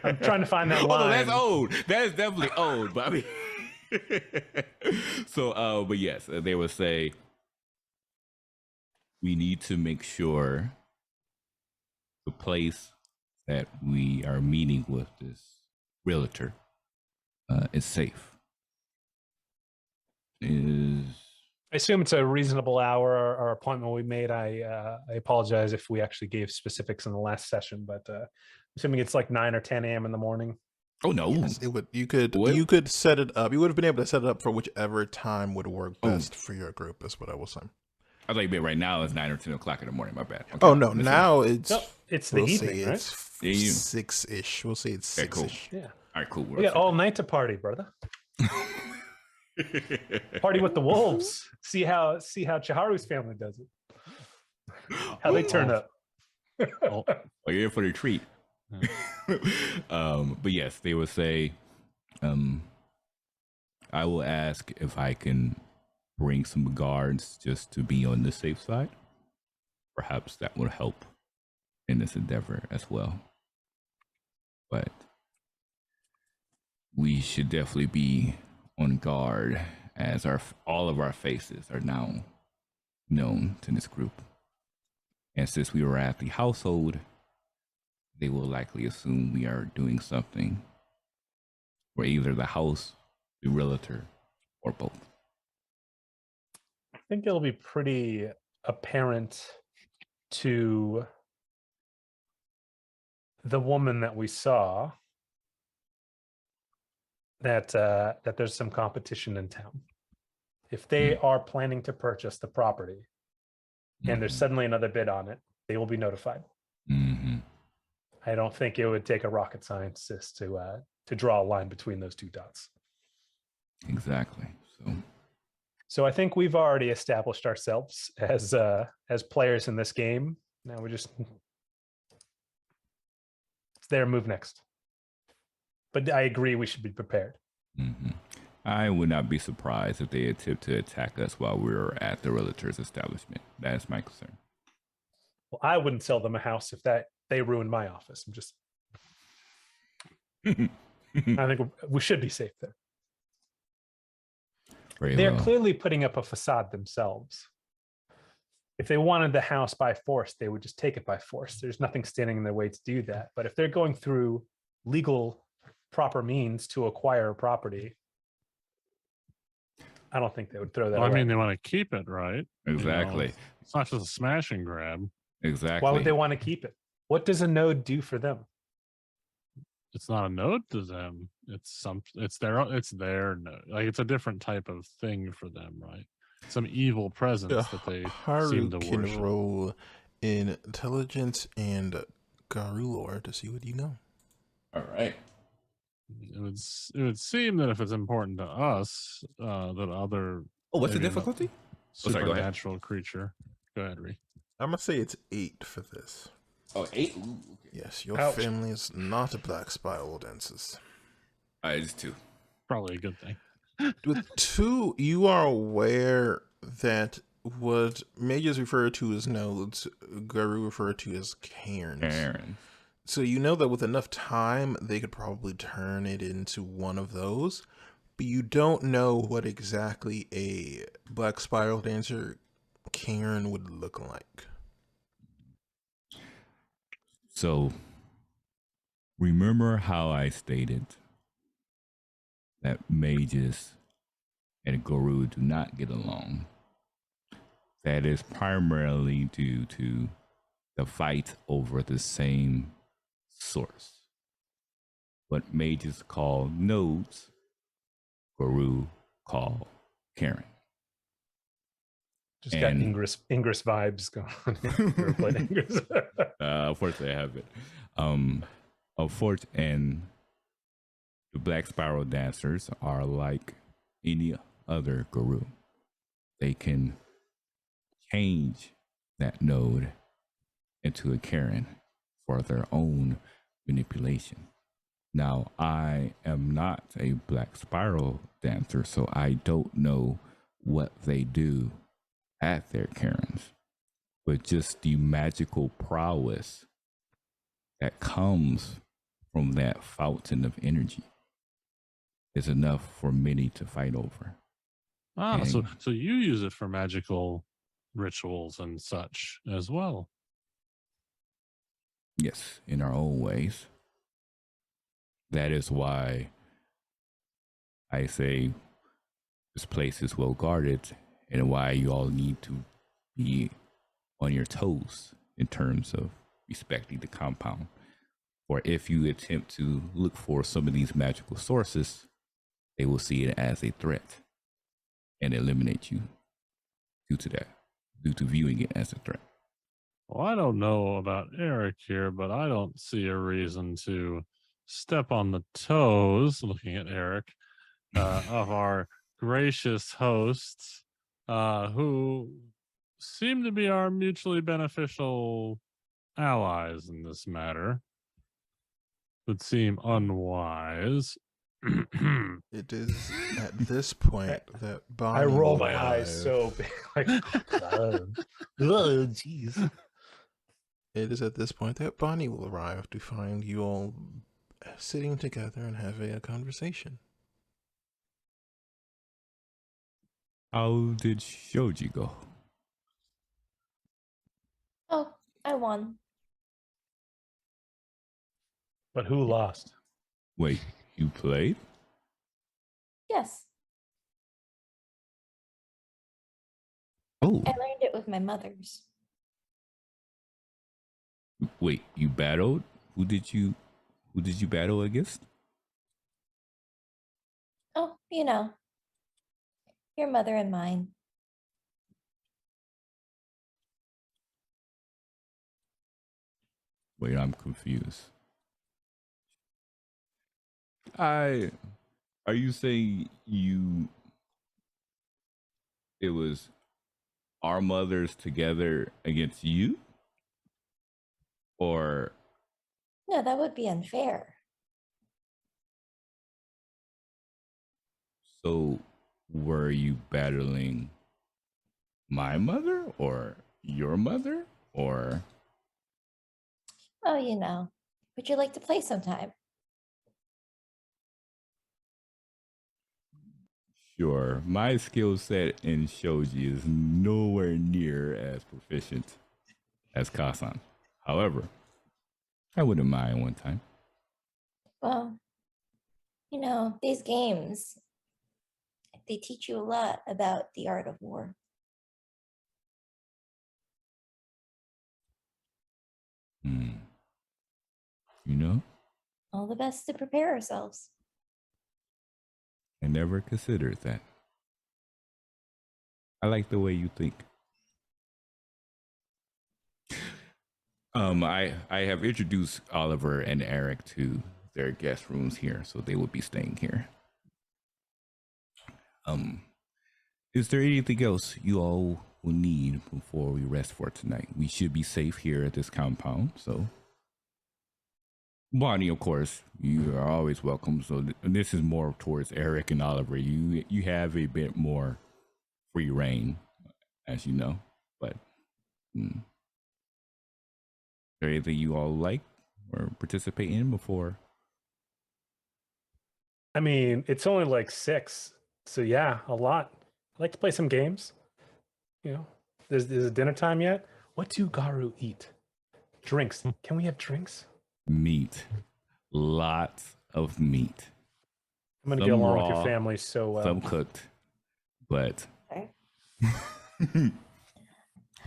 I'm trying to find that line. Oh, no, that's old. That is definitely old. But I mean, so but yes, they would say we need to make sure the place that we are meeting with this realtor is safe. I assume it's a reasonable hour or appointment we made. I apologize if we actually gave specifics in the last session, but assuming it's like 9 or 10 a.m. in the morning. Oh no, yes, it would. You could set it up. You would have been able to set it up for whichever time would work best for your group. Is what I will say. I thought you meant right now it's 9 or 10 o'clock in the morning. My bad. Okay. Oh no, now it's the evening, right? It's 6-ish. We'll say it's 6-ish. Cool. Yeah. All right, cool. We got all night to party, brother. Party with the wolves. See how Chiharu's family does it. How they turn up. Well, you're in for the treat. But yes, they would say, I will ask if I can bring some guards just to be on the safe side. Perhaps that would help in this endeavor as well. But we should definitely be on guard, as all of our faces are now known to this group. And since we were at the household, they will likely assume we are doing something for either the house, the realtor, or both. I think it'll be pretty apparent to the woman that we saw that there's some competition in town. If they are planning to purchase the property and there's suddenly another bid on it, they will be notified. Mm-hmm. I don't think it would take a rocket scientist to draw a line between those two dots. Exactly. So I think we've already established ourselves as players in this game. Now we just it's their move next. But I agree we should be prepared. Mm-hmm. I would not be surprised if they attempt to attack us while we're at the realtor's establishment. That's my concern. Well, I wouldn't sell them a house if they ruined my office. I'm just. I think we should be safe there. Very They're well. clearly putting up a facade themselves. If they wanted the house by force, they would just take it by force. There's nothing standing in their way to do that. But if they're going through legal, proper means to acquire a property, I don't think they would throw that Well, I away. mean, they want to keep it, right? Exactly. It's not just a smash and grab. Exactly. Why would they want to keep it? What does a node do for them? It's not a node to them. It's their node. Like, it's a different type of thing for them, right? Some evil presence that they Haru seem to can worship. roll intelligence and Garu lore to see what you know. All right. It would seem that if it's important to us, that other Oh, what's the maybe not difficulty? Oh, sorry, go ahead. supernatural creature. Go ahead, Ree. I'm gonna say it's 8 for this. Oh, 8? Ooh, okay. Yes, your Ouch. family is not a black spiral dances. It's 2. Probably a good thing. With 2, you are aware that what mages refer to as nodes, Garu refer to as cairns. Aaron. So you know that with enough time, they could probably turn it into one of those, but you don't know what exactly a black spiral dancer cairn would look like. So, remember how I stated that mages and Guru do not get along? That is primarily due to the fight over the same source. What mages call nodes, Guru call Karen. Just got And- Ingress vibes going on. Never played Ingress. Unfortunately, I have it. And the Black Spiral Dancers are like any other guru. They can change that node into a Karen for their own manipulation. Now, I am not a Black Spiral Dancer, so I don't know what they do at their Karens, but just the magical prowess that comes from that fountain of energy is enough for many to fight over. Ah, so And- so you use it for magical rituals and such as well. Yes, in our own ways. That is why I say this place is well guarded and why you all need to be on your toes in terms of respecting the compound. Or if you attempt to look for some of these magical sources, they will see it as a threat and eliminate you due to viewing it as a threat. Well, I don't know about Erik here, but I don't see a reason to step on the toes, looking at Erik, of our gracious hosts, who seem to be our mutually beneficial allies in this matter. Would seem unwise. It is at this point that Bonnie I roll will my eyes arrive. so big. Like, oh, jeez. It is at this point that Bonnie will arrive to find you all sitting together and having a conversation. How did Shoji go? Oh, I won. But who lost? Wait, you played? Yes, Oh, I learned it with my mother's. wait, you battled? Who did you battle against? Oh, your mother and mine. Wait, I'm confused. Are you saying it was our mothers together against you? Or No, that would be unfair. So, were you battling my mother or your mother or? Oh, would you like to play sometime? Sure, my skill set in shoji is nowhere near as proficient as Kasan. However, I wouldn't mind one time. Well, these games, they teach you a lot about the art of war. You know, All the best to prepare ourselves. I never considered that. I like the way you think. I have introduced Oliver and Erik to their guest rooms here, so they will be staying here. Is there anything else you all will need before we rest for tonight? We should be safe here at this compound, so. Bonnie, of course, you are always welcome. So this is more towards Erik and Oliver. You have a bit more free reign, as you know. But is there anything you all like or participate in before? I mean, it's only like 6, so yeah, a lot. I like to play some games. Is it dinner time yet? What do Garu eat? Drinks. Can we have drinks? Meat. Lots of meat. I'm gonna get along with your family so well. Some cooked, but Okay.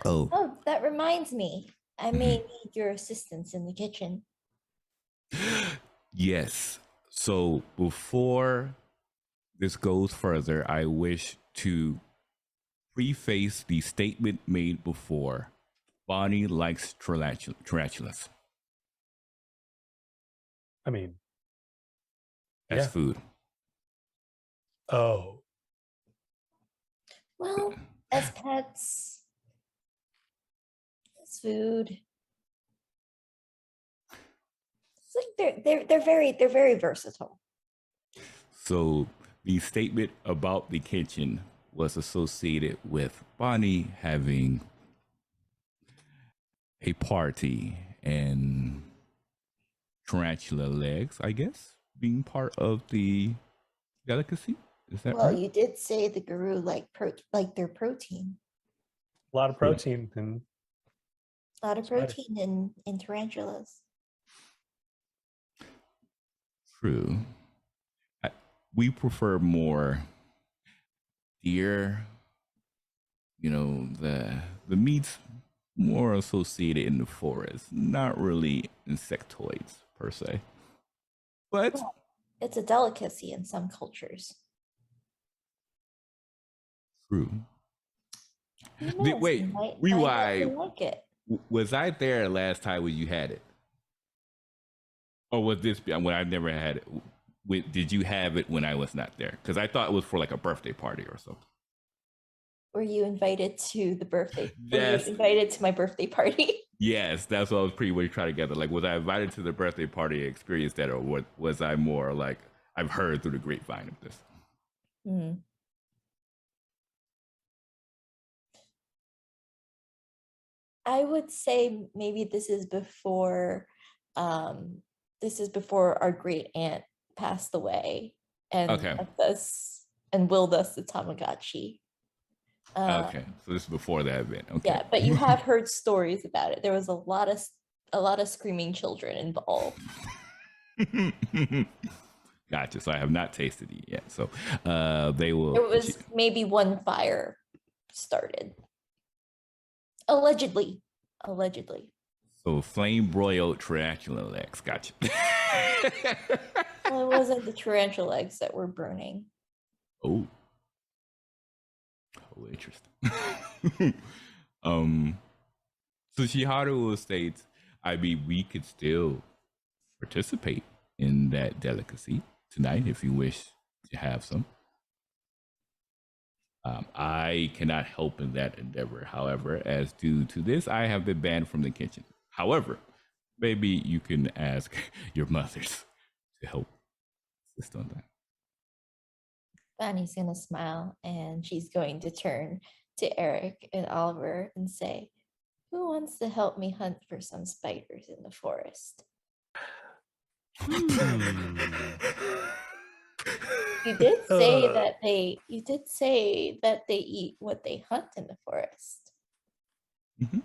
Oh, that reminds me. I may need your assistance in the kitchen. Yes. So before this goes further, I wish to preface the statement made before. Bonnie likes tarantulas. I mean, That's yeah. food. Oh. Well, as pets, as food. It's like they're very versatile. So the statement about the kitchen was associated with Bonnie having a party and tarantula legs, I guess, being part of the delicacy. Is that Well, right? you did say the guru like their protein. A lot of protein and A lot of protein in tarantulas. True. We prefer more deer. The meat's more associated in the forest, not really insectoids per se. But well, it's a delicacy in some cultures. True. Wait, rewind. like it. Was I there last time when you had it? Or was this when I never had it? Did you have it when I was not there? Because I thought it was for like a birthday party or something. Were you invited to the birthday? Yes. Were you invited to my birthday party? Yes, that's what I was pretty much trying to gather. Like, was I invited to the birthday party and experienced that, or was I more like I've heard through the grapevine of this? I would say maybe this is before our great aunt passed away and left us and willed us the Tamagotchi. Okay, so this is before that event. Okay. Yeah, but you have heard stories about it. There was a lot of screaming children involved. Gotcha. So I have not tasted it yet. So they will. There was maybe one fire started. Allegedly. So flame broiled tarantula legs. Gotcha. Well, it wasn't the tarantula eggs that were burning. Oh, interesting. So Shiharu states, I mean, we could still participate in that delicacy tonight if you wish to have some. I cannot help in that endeavor. However, as due to this, I have been banned from the kitchen. However, maybe you can ask your mothers to help assist on that. Bonnie's gonna smile and she's going to turn to Erik and Oliver and say, "Who wants to help me hunt for some spiders in the forest?" You did say that they eat what they hunt in the forest. Mhm.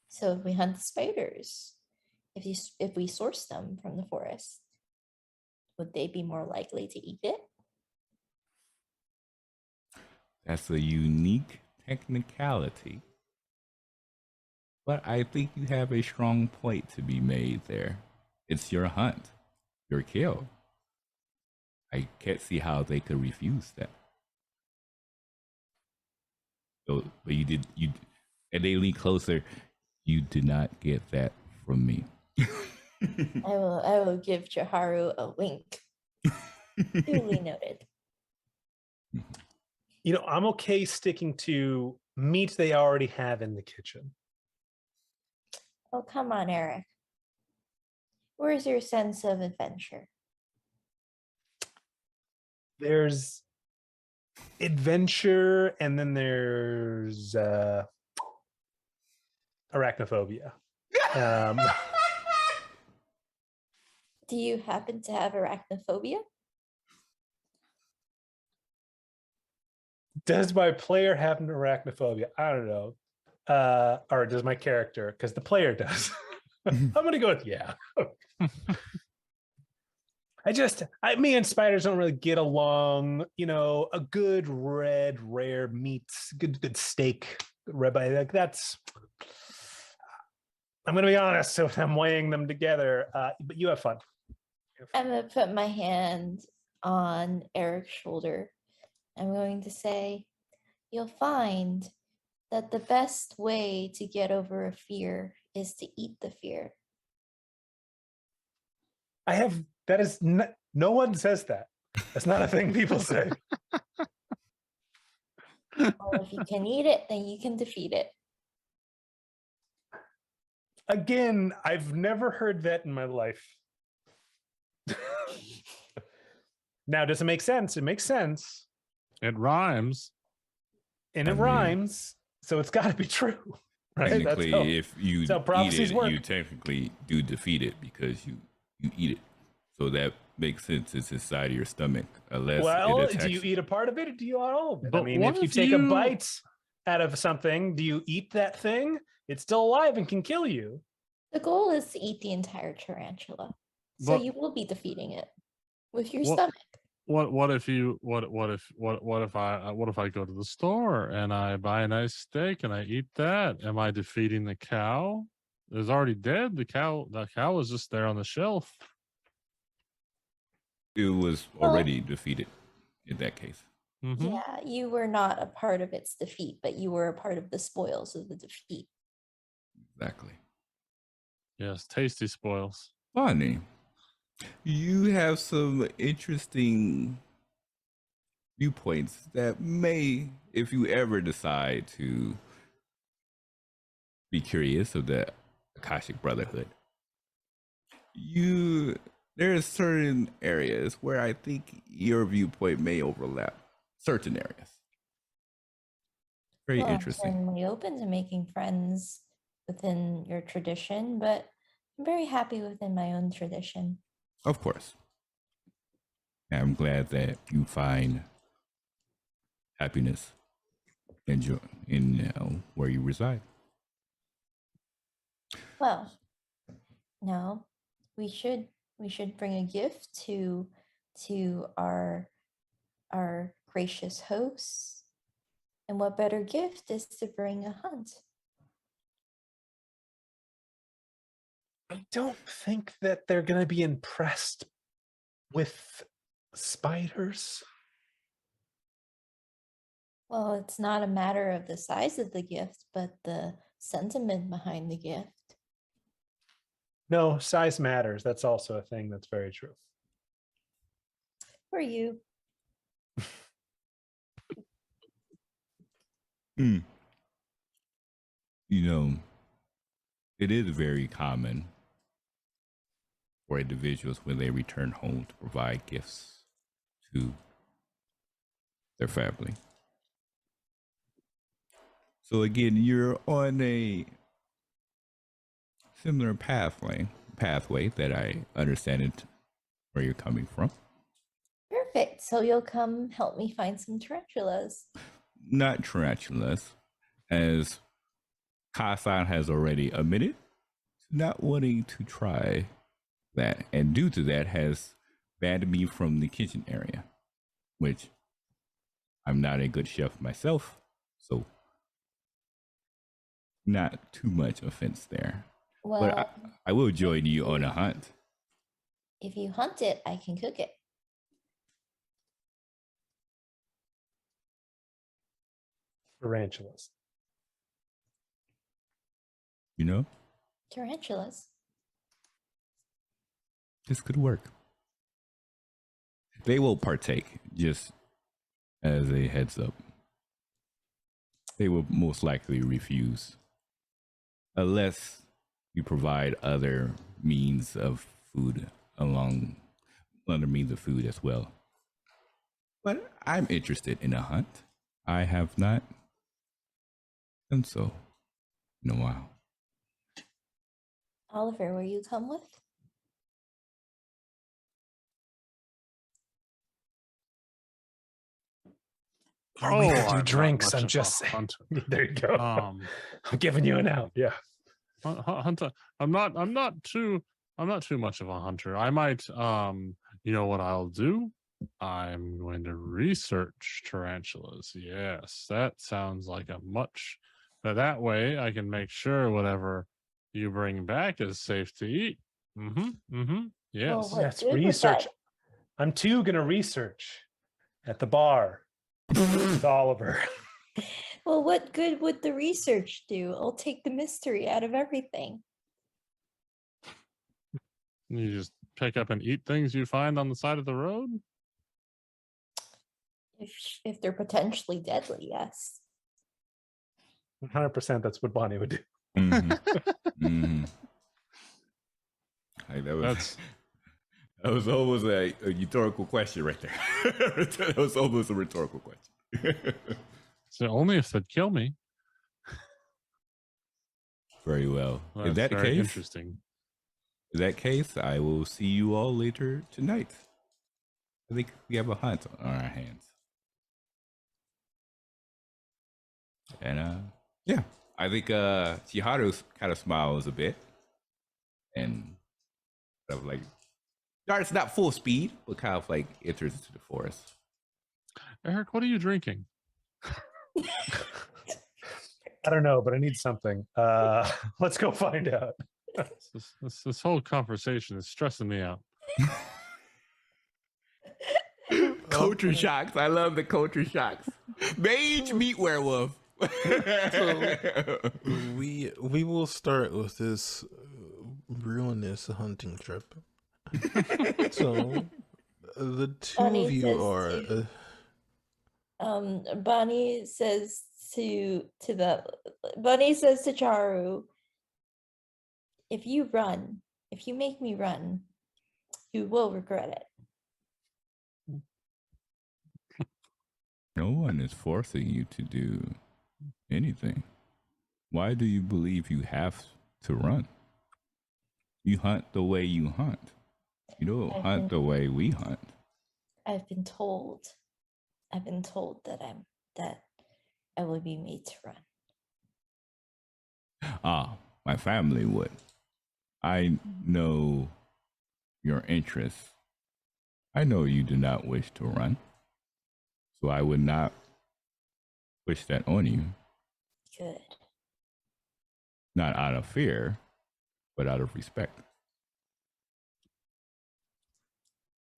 So if we hunt the spiders, if we source them from the forest, would they be more likely to eat it? That's a unique technicality. But I think you have a strong point to be made there. It's your hunt, your kill. I can't see how they could refuse that. So, but and they lean closer. You did not get that from me. I will give Chiharu a wink. Duly noted. You know, I'm okay sticking to meat they already have in the kitchen. Oh, come on, Erik. Where's your sense of adventure? There's adventure, and then there's arachnophobia. Do you happen to have arachnophobia? Does my player have an arachnophobia? I don't know. Or does my character? Because the player does. I'm gonna go with yeah. Me and spiders don't really get along. You know, a good red rare meat, good steak, ribeye. Like that's. I'm gonna be honest. So I'm weighing them together. But you have fun. I'm going to put my hand on Erik's shoulder. I'm going to say, you'll find that the best way to get over a fear is to eat the fear. No one says that. That's not a thing people say. Well, if you can eat it, then you can defeat it. Again, I've never heard that in my life. Now, does it make sense? It makes sense. It rhymes. And it rhymes, so it's got to be true. Right? Technically, if you eat it, work. you technically do defeat it because you eat it. So that makes sense. It's inside of your stomach. Unless do you eat a part of it or do you eat all of it? But I mean, if you take a bite out of something, do you eat that thing? It's still alive and can kill you. The goal is to eat the entire tarantula. So you will be defeating it with your stomach. What if I go to the store and I buy a nice steak and I eat that? Am I defeating the cow? It's already dead. The cow was just there on the shelf. It was already defeated in that case. Mm-hmm. Yeah, you were not a part of its defeat, but you were a part of the spoils of the defeat. Exactly. Yes, tasty spoils. Bonnie, you have some interesting viewpoints that may, if you ever decide to be curious of the Akashic Brotherhood, there are certain areas where I think your viewpoint may overlap. Certain areas. Very interesting. I'm certainly open to making friends within your tradition, but I'm very happy within my own tradition. Of course. I'm glad that you find happiness and joy in where you reside. Well, no, we should bring a gift to our gracious hosts. And what better gift is to bring a hunt? I don't think that they're going to be impressed with spiders. Well, it's not a matter of the size of the gift, but the sentiment behind the gift. No, size matters. That's also a thing that's very true. For you. You know, it is very common for individuals when they return home to provide gifts to their family. So again, you're on a similar pathway that I understand it where you're coming from. Perfect. So you'll come help me find some tarantulas. Not tarantulas, as Kasan has already admitted not wanting to try that, and due to that has banned me from the kitchen area, which I'm not a good chef myself, so not too much offense there. Well, But I will join you on a hunt. if you hunt it, I can cook it. Tarantulas. You know, Tarantulas. this could work. They will partake, just as a heads up. They will most likely refuse, unless you provide other means of food other means of food as well. But I'm interested in a hunt. I have not done so in a while. Oliver, will you come with? Are we gonna I'm do not drinks? much I'm of a just saying. hunter. There you go. Um, I'm giving you an out. Yeah. Hunter. I'm not too much of a hunter. I might. You know what I'll do? I'm going to research tarantulas. Yes, that sounds like a much. That way, I can make sure whatever you bring back is safe to eat. Yes. Well, what Yes. good would Research. that- I'm too gonna research at the bar with Oliver. Well, what good would the research do? I'll take the mystery out of everything. You just pick up and eat things you find on the side of the road. If they're potentially deadly, yes. 100%. That's what Bonnie would do. Mm-hmm. Like that was almost a rhetorical question right there. That was almost a rhetorical question. So only if they'd kill me. Very well. Well, Is that's that the very case? interesting. In that case, I will see you all later tonight. I think we have a hunt on our hands. And yeah, I think Chiharu kind of smiles a bit and kind of like starts not full speed, but kind of like enters into the forest. Eric, what are you drinking? I don't know, but I need something. Let's go find out. This whole conversation is stressing me out. Culture shocks. I love the culture shocks. Mage meet werewolf. So we will start with this ruinous hunting trip. So the two Bonnie of you says are Bonnie says Bonnie says to Charu, if you make me run, you will regret it. No one is forcing you to do anything. Why do you believe you have to run? You hunt the way you hunt. You don't hunt the way we hunt. I've been told that I will be made to run. Ah, my family would. I know your interests. I know you do not wish to run. So I would not push that on you. Good. Not out of fear, but out of respect.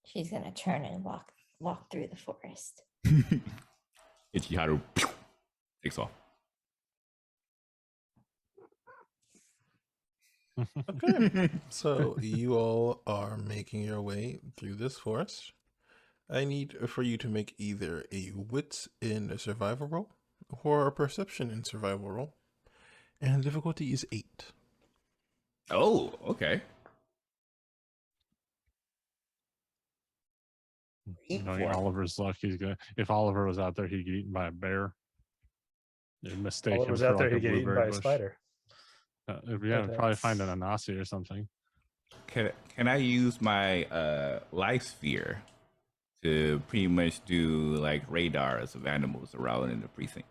She's gonna turn and walk through the forest. Ichiharu takes off. okay. So you all are making your way through this forest. I need for you to make either a wits in a survival roll or a perception in survival roll. And difficulty is 8. Oh, okay. Knowing Oliver's luck, he's gonna. If Oliver was out there, he'd get eaten by a bear. They'd mistake him Oliver's for out there, like a he'd get eaten blueberry by a bush. spider. Yeah, probably find an Anasi or something. Can I use my life sphere to pretty much do like radars of animals around in the precinct?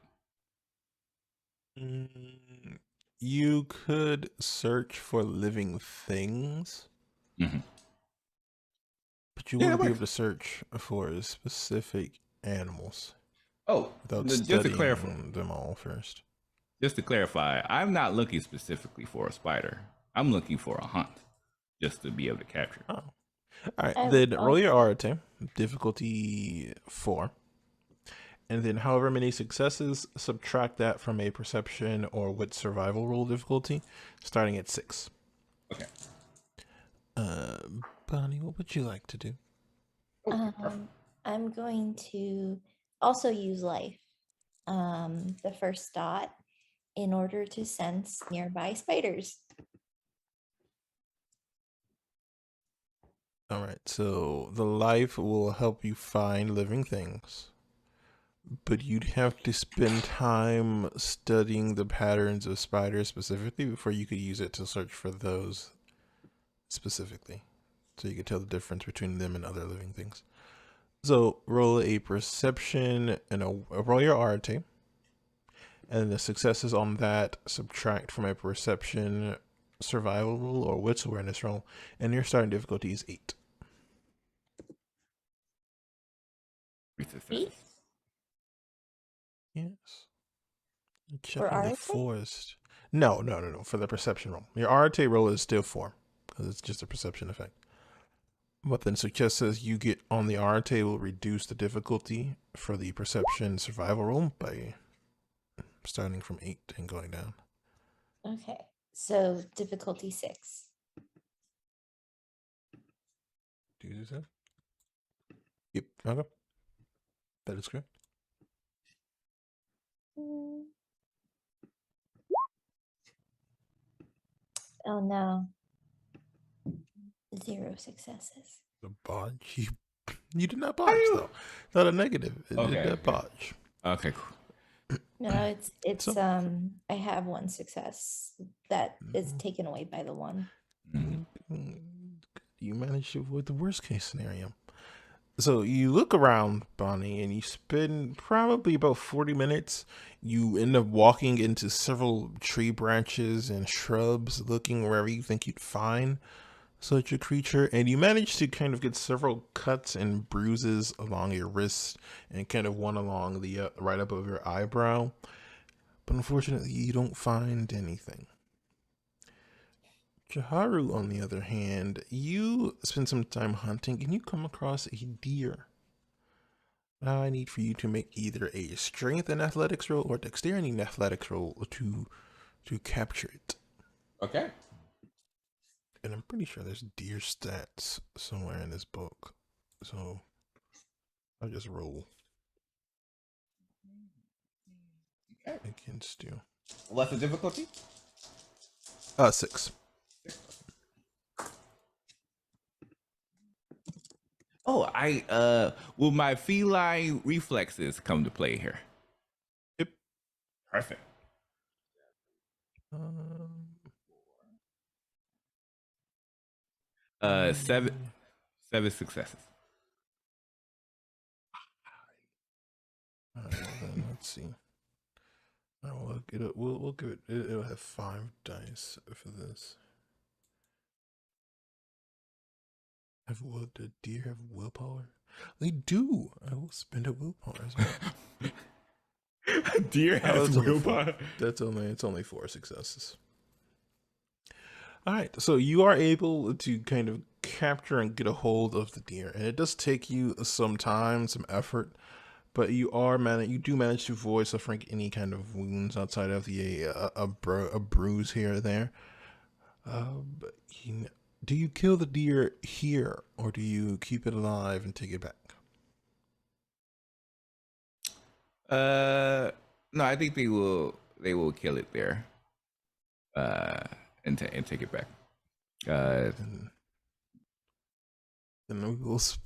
You could search for living things, Mm-hmm. but you Yeah, wouldn't that be works. able to search for specific animals Oh, without just to studying clarify, them all first. I'm not looking specifically for a spider. I'm looking for a hunt, just to be able to capture. Oh. All right, I then would roll your also- Arate, difficulty 4. And then however many successes, subtract that from a perception or wit survival roll difficulty, starting at 6. Okay. Bonnie, what would you like to do? I'm going to also use life, the first dot, in order to sense nearby spiders. All right, so the life will help you find living things, but you'd have to spend time studying the patterns of spiders specifically before you could use it to search for those specifically, so you could tell the difference between them and other living things. So roll a perception and roll your Arate, and the successes on that subtract from a perception survival roll or wits awareness roll, and your starting difficulty is 8. 3 successes. Yes. For Checking the Arate? forest. No. For the perception roll. Your Arate roll is still 4, because it's just a perception effect. But then successes you get on the Arate will reduce the difficulty for the perception survival roll by starting from 8 and going down. Okay, so difficulty 6. Do you do that? Yep. Okay. That is correct. Oh no. 0 successes. The bodge. You did not bodge though. Not a negative. It did Okay, not okay. bodge. Okay, cool. No, it's So- I have 1 success that is taken away by the 1. You managed to avoid the worst case scenario. So you look around, Bonnie, and you spend probably about 40 minutes. You end up walking into several tree branches and shrubs, looking wherever you think you'd find such a creature, and you manage to kind of get several cuts and bruises along your wrist and kind of one along the right above your eyebrow. But unfortunately, you don't find anything. Chiharu, on the other hand, you spend some time hunting and you come across a deer. Now I need for you to make either a strength and athletics roll or dexterity and athletics roll to capture it. Okay. And I'm pretty sure there's deer stats somewhere in this book. So I'll just roll against you. What's the difficulty? 6. Oh, will my feline reflexes come to play here? Yep. Perfect. 7 successes. All right, then let's see. We'll give it. It'll have 5 dice for this. Will the deer have willpower? They do. I will spend a willpower as well. Deer has that's only willpower. It's only 4 successes. All right, so you are able to kind of capture and get a hold of the deer, and it does take you some time, some effort, but you do manage to avoid suffering any kind of wounds outside of a bruise here or there. But do you kill the deer here, or do you keep it alive and take it back? No, I think they will kill it there. And take it back. And and I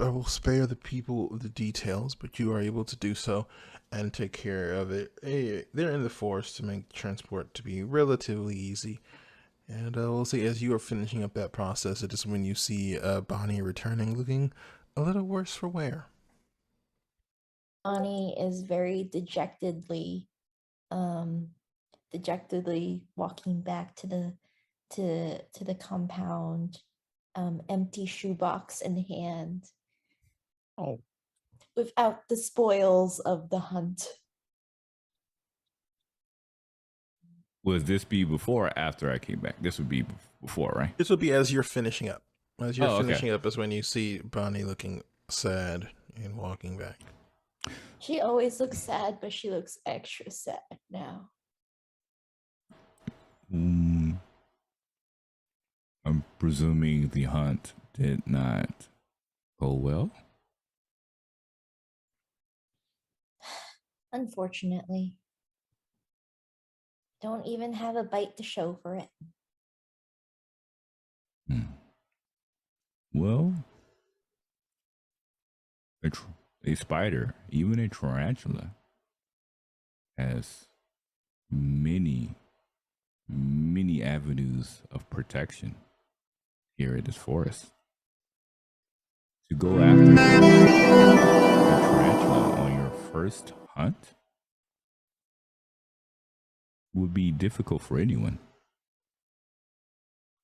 will spare the people the details, but you are able to do so and take care of it. They're in the forest to make transport to be relatively easy. And we'll say as you are finishing up that process, it is when you see Bonnie returning looking a little worse for wear. Bonnie is very dejectedly walking back to the compound, empty shoebox in hand. Oh, Without the spoils of the hunt. Would this be before or after I came back? This would be before, right? This will be as you're finishing up. As you're Oh, okay. finishing up is when you see Bonnie looking sad and walking back. She always looks sad, but she looks extra sad now. I'm presuming the hunt did not go well. Unfortunately. Don't even have a bite to show for it. Well, a spider, even a tarantula, has many avenues of protection here in this forest. To go after a tarantula on your first hunt would be difficult for anyone.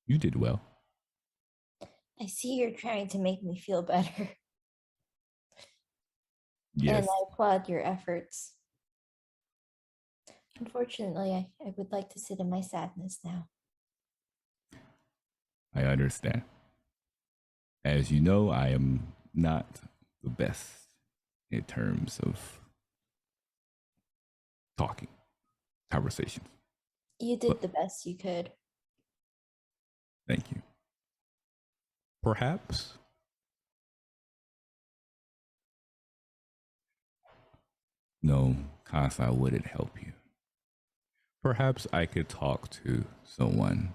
You did well. I see you're trying to make me feel better. Yes. And I applaud your efforts. Unfortunately, I would like to sit in my sadness now. I understand. As you know, I am not the best in terms of talking, conversations. You did the best you could. Thank you. Perhaps no, Kasa wouldn't help you. Perhaps I could talk to someone.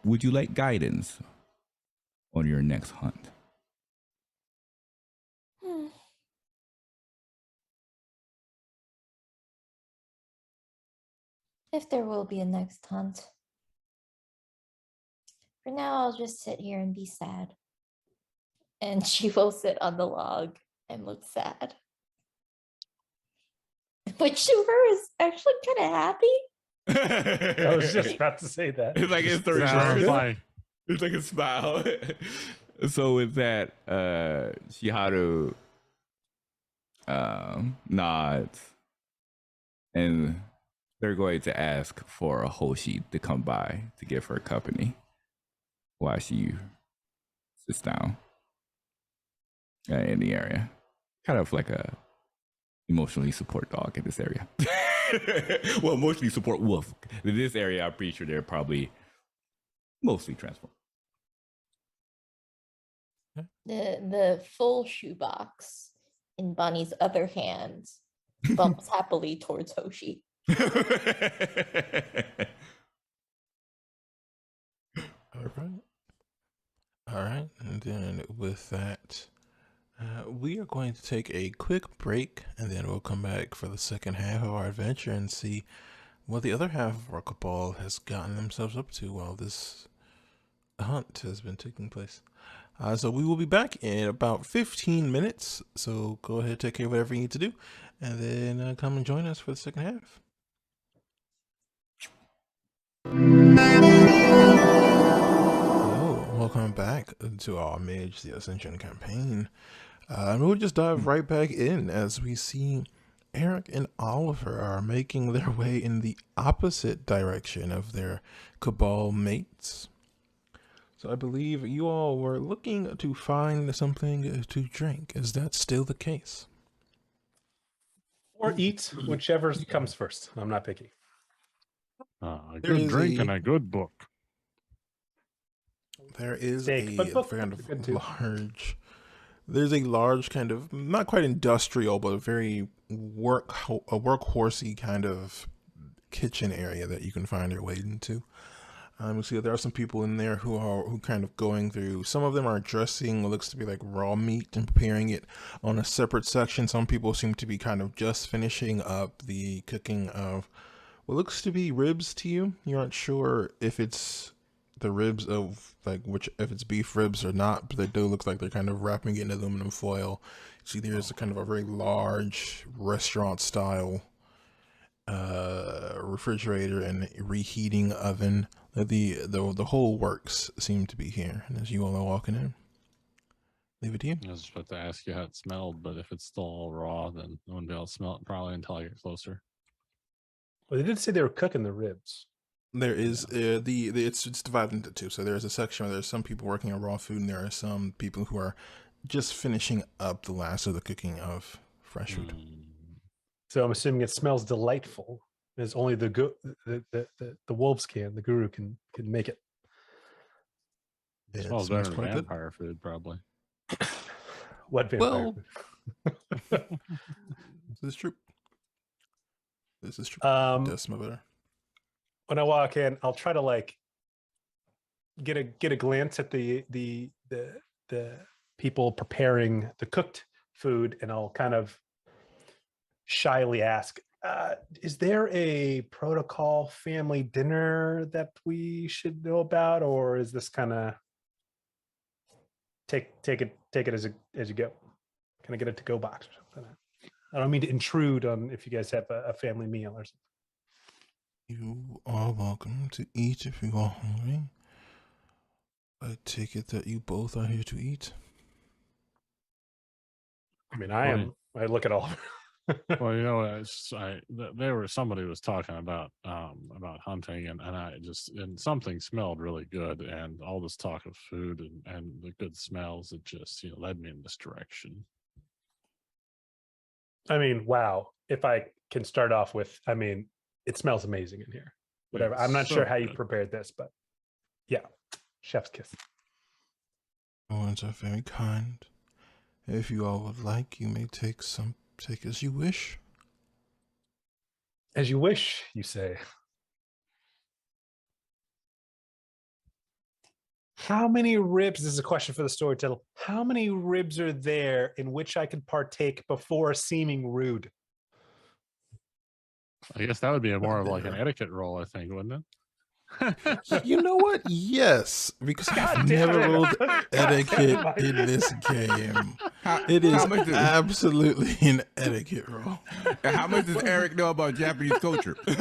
Would you like guidance on your next hunt? If there will be a next hunt. For now, I'll just sit here and be sad. And she will sit on the log and look sad. Which to her is actually kind of happy. I was just about to say that. It's like it's the sounds reverse. like It's like a smile. So with that, Shiharu nods, and they're going to ask for a Hoshi to come by to give her company while she sits down in the area. Kind of like a emotionally support dog in this area. Well, emotionally support wolf. In this area, I'm pretty sure they're probably mostly transformed. The full shoebox in Bonnie's other hand bumps happily towards Hoshi. All right. All right. And then with that, we are going to take a quick break, and then we'll come back for the second half of our adventure and see what the other half of our cabal has gotten themselves up to while this hunt has been taking place. So we will be back in about 15 minutes. So go ahead, take care of whatever you need to do, and then come and join us for the second half. Hello, welcome back to our Mage the Ascension campaign. And we'll just dive right back in as we see Erik and Oliver are making their way in the opposite direction of their cabal mates. So I believe you all were looking to find something to drink. Is that still the case? Or eat, whichever comes first. I'm not picky. a There good is drink a- and a good book. There is Steak, a but both kind are of good too. large. There's a large kind of not quite industrial, but a very workhorsey kind of kitchen area that you can find your way into. We see that there are some people in there who kind of going through. Some of them are dressing what looks to be like raw meat and preparing it on a separate section. Some people seem to be kind of just finishing up the cooking of what looks to be ribs to you. You're not sure if it's the ribs of if it's beef ribs or not, but they do look like they're kind of wrapping it in aluminum foil. See, there's a kind of a very large restaurant style refrigerator and reheating oven. The whole works seem to be here. And as you all are walking in, leave it to you. I was just about to ask you how it smelled, but if it's still all raw, then I wouldn't be able to smell it probably until I get closer. Well, they did say they were cooking the ribs. There is it's divided into two. So there's a section where there's some people working on raw food, and there are some people who are just finishing up the last of the cooking of fresh food. So I'm assuming it smells delightful. As only the wolves can, the guru can make it. It smells better than vampire food, probably. What vampire food? This is true. This is true. It does smell better. When I walk in, I'll try to get a glance at the people preparing the cooked food, and I'll kind of shyly ask, is there a protocol family dinner that we should know about, or is this kind of take it as you go? Can I get a to-go box or something? I don't mean to intrude on if you guys have a family meal or something. You are welcome to eat if you are hungry. I take it that you both are here to eat. I mean, I am. I look at all of it. Well, you know, somebody was talking about hunting, and something smelled really good, and all this talk of food and the good smells, it just led me in this direction. I mean, wow! If I can start off with, I mean, it smells amazing in here. Whatever. I'm not sure how you prepared this, but yeah, chef's kiss. Your words are very kind. If you all would like, you may take as you wish. As you wish, you say. How many ribs, this is a question for the storyteller, how many ribs are there in which I could partake before seeming rude? I guess that would be more of like an etiquette role, I think, wouldn't it? You know what? Yes, because I've never rolled etiquette in this game. It is absolutely an etiquette roll. And how much does Erik know about Japanese culture? It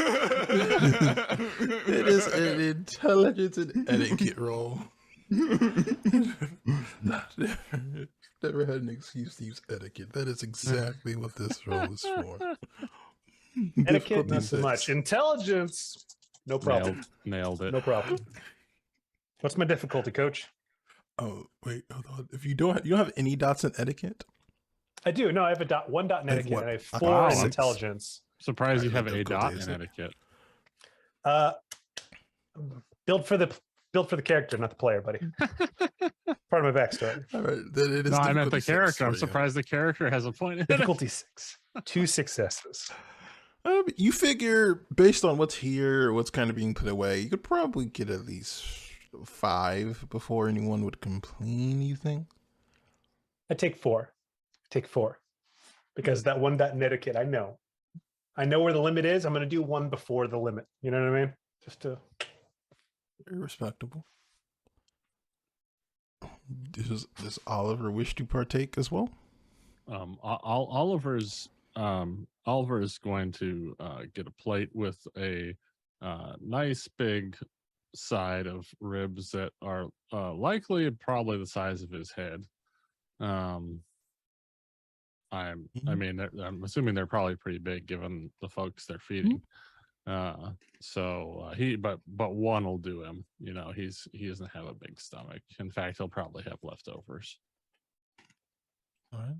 is an intelligence and etiquette roll. Never had an excuse to use etiquette. That is exactly what this roll is for. Etiquette, not so much. Intelligence. No problem. Nailed it. No problem. What's my difficulty, Coach? Oh, wait, hold on. If you don't have any dots in etiquette? I do. No, I have one dot in etiquette, and I have 4 in intelligence. Surprised you have a dot in etiquette. Build for the character, not the player, buddy. Part of my backstory. All right, then it is. No, I meant the character. I'm surprised the character has a point. Difficulty 6. 2 successes. You figure, based on what's here, what's kind of being put away, you could probably get at least 5 before anyone would complain, you think? I take 4. Because that one dot in etiquette, I know where the limit is. I'm going to do 1 before the limit. You know what I mean? Just to... Very respectable. Does Oliver wish to partake as well? Oliver's going to get a plate with a nice big side of ribs that are likely probably the size of his head. I'm assuming they're probably pretty big given the folks they're feeding. But one will do him. He doesn't have a big stomach. In fact, he'll probably have leftovers. All right,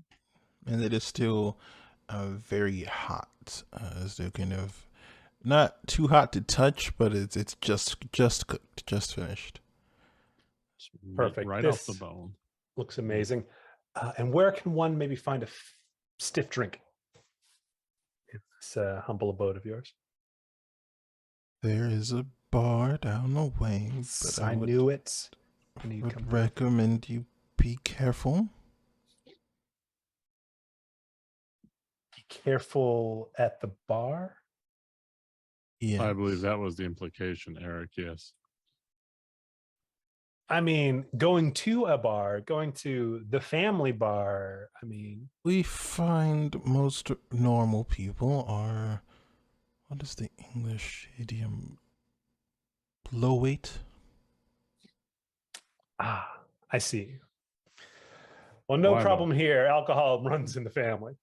and it is still very hot. As they're kind of not too hot to touch, but it's just cooked, just finished. Perfect. Right off the bone. Looks amazing. And where can one maybe find a stiff drink in this humble abode of yours? There is a bar down the way, but I knew it. When you come would through. recommend you be careful. Be careful at the bar. Yeah, I believe that was the implication, Eric. Yes. I mean, going to a bar, going to the family bar. I mean, we find most normal people are, what is the English idiom? Low weight. I see. Well, no Why problem here. Alcohol runs in the family.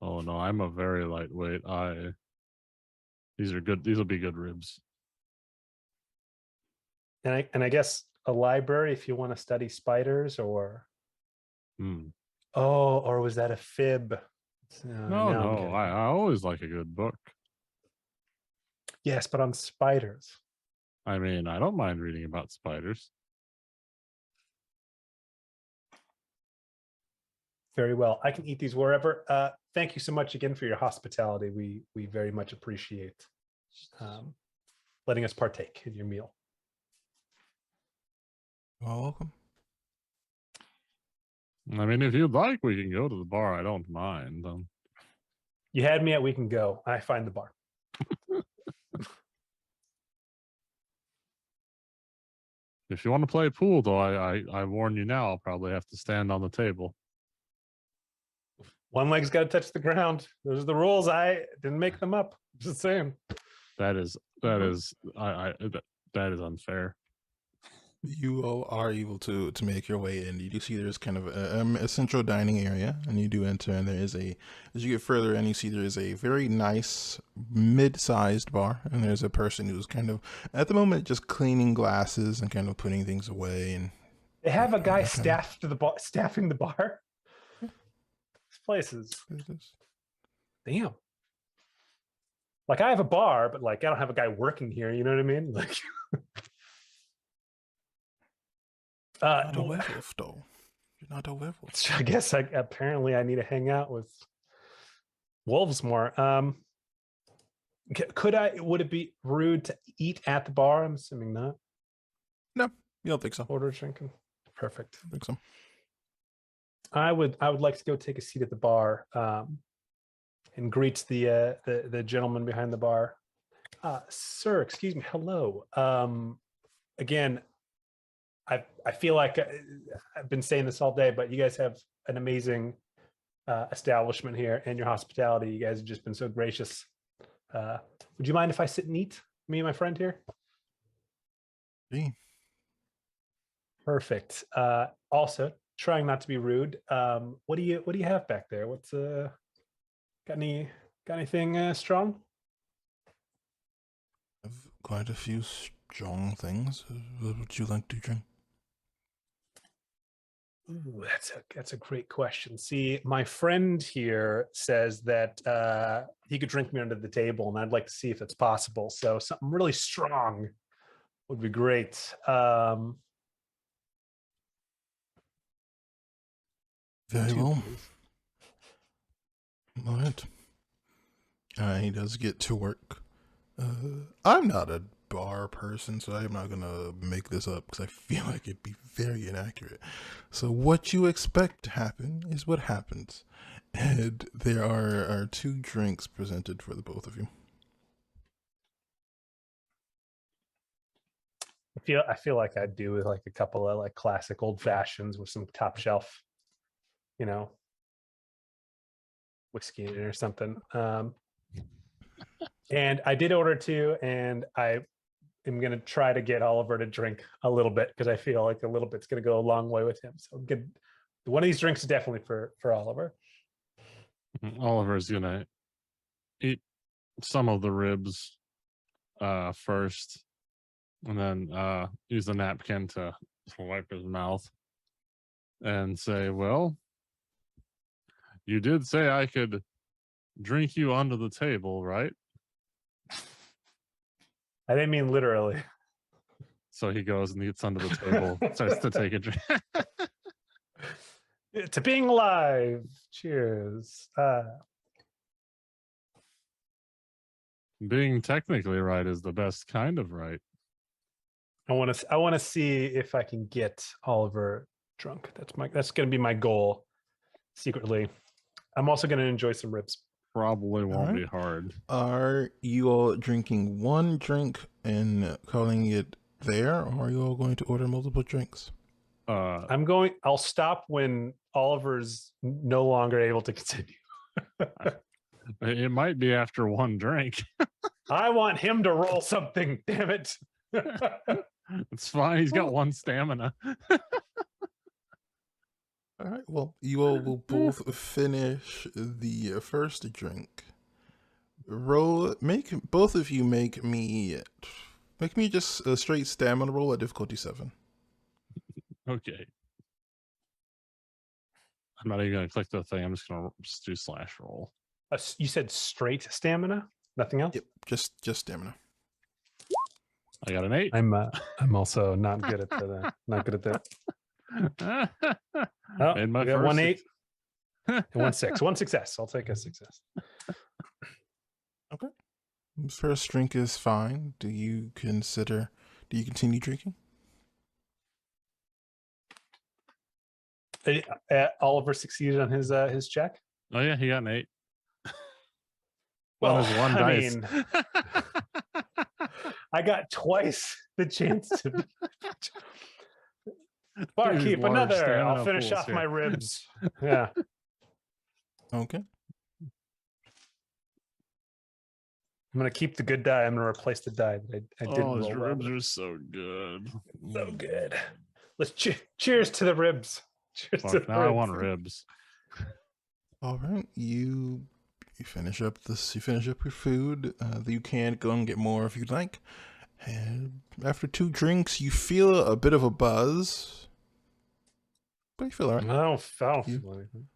Oh no, I'm a very lightweight. These are good. These will be good ribs. And I guess a library if you want to study spiders or or was that a fib? No, now I'm no. getting it. I always like a good book. Yes, but on spiders. I mean, I don't mind reading about spiders. Very well. I can eat these wherever. Thank you so much again for your hospitality. We very much appreciate letting us partake in your meal. You're welcome. I mean, if you'd like, we can go to the bar. I don't mind. You had me at we can go. I find the bar. If you want to play pool, though, I warn you now, I'll probably have to stand on the table. One leg's got to touch the ground. Those are the rules. I didn't make them up. Just saying. That is unfair. You all are able to make your way in. You do see there's kind of a central dining area, and you do enter, and there is as you get further in, you see there is a very nice mid-sized bar, and there's a person who's kind of at the moment just cleaning glasses and kind of putting things away. And they have a guy staffing the bar. This place is damn. Like I have a bar, but like I don't have a guy working here. You know what I mean? Like. Not a werewolf, though. You're not a werewolf. I guess apparently I need to hang out with wolves more. Would it be rude to eat at the bar? I'm assuming not. No, you don't think so. Order drinking. Perfect. I think so. I would like to go take a seat at the bar and greet the gentleman behind the bar. Sir, excuse me. Hello. Again, I feel like I've been saying this all day, but you guys have an amazing establishment here, and your hospitality. You guys have just been so gracious. Would you mind if I sit and eat, me and my friend here? Gee. Perfect. Also, trying not to be rude. What do you have back there? What's got anything strong? I have quite a few strong things. What would you like to drink? Ooh, that's a great question. See, my friend here says that he could drink me under the table, and I'd like to see if it's possible. So something really strong would be great. Very well. All right. He does get to work. I'm not a bar person, so I'm not gonna make this up because I feel like it'd be very inaccurate. So what you expect to happen is what happens, and there are 2 drinks presented for the both of you. I feel like I'd do with like a couple of like classic old fashions with some top shelf, whiskey in it or something. And I did order 2, and I am going to try to get Oliver to drink a little bit because I feel like a little bit's going to go a long way with him. So good. One of these drinks is definitely for Oliver. Oliver's gonna eat some of the ribs first, and then use the napkin to wipe his mouth and say, "Well, you did say I could drink you under the table, right?" I didn't mean literally. So he goes and eats under the table, starts to take a drink. To being alive. Cheers. Being technically right is the best kind of right. I want to see if I can get Oliver drunk. That's going to be my goal secretly. I'm also going to enjoy some ribs. Probably won't right. be hard. Are you all drinking one drink and calling it there, or are you all going to order multiple drinks? I'll stop when Oliver's no longer able to continue. It might be after one drink. I want him to roll something, damn it. It's fine. He's got one stamina. All right. Well, you all will both finish the first drink. Both of you make me just a straight stamina roll at difficulty 7. Okay. I'm not even going to click the thing. I'm just going to do slash roll. You said straight stamina? Nothing else? Yep, just stamina. I got an 8. I'm also not good at that. Not good at that. Oh, Made my I got first 1 8 and 1 6. 1 success. I'll take a success. Okay. First drink is fine. Do you continue drinking? Oliver succeeded on his check. Oh yeah, he got an 8. Well, On his one dice. mean, I got twice the chance to. Barkeep, large another. stamina I'll finish pools off here. my ribs. Yeah. Okay. I'm gonna keep the good die. I'm gonna replace the die that I didn't Oh, his roll well. ribs are so good. So good. Let's cheers to the ribs. Cheers to Fuck, the now ribs. I want ribs. All right. You finish up this. You finish up your food. You can go and get more if you'd like. And after 2 drinks, you feel a bit of a buzz, but you feel all right. I don't feel anything.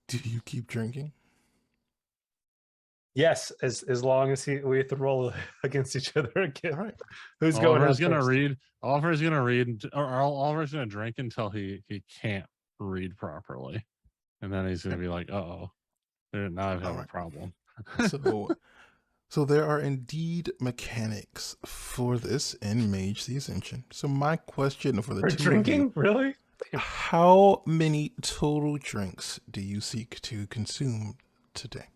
Do you keep drinking? Yes, as long as we have to roll against each other again. All right. Who's going? Oliver's gonna first? read. Oliver's gonna read, or Oliver's gonna drink until he can't read properly, and then he's gonna be like, "Uh-oh, now I've got a problem." So there are indeed mechanics for this in Mage the Ascension. So my question for the For two drinking, of you, really? how many total drinks do you seek to consume today?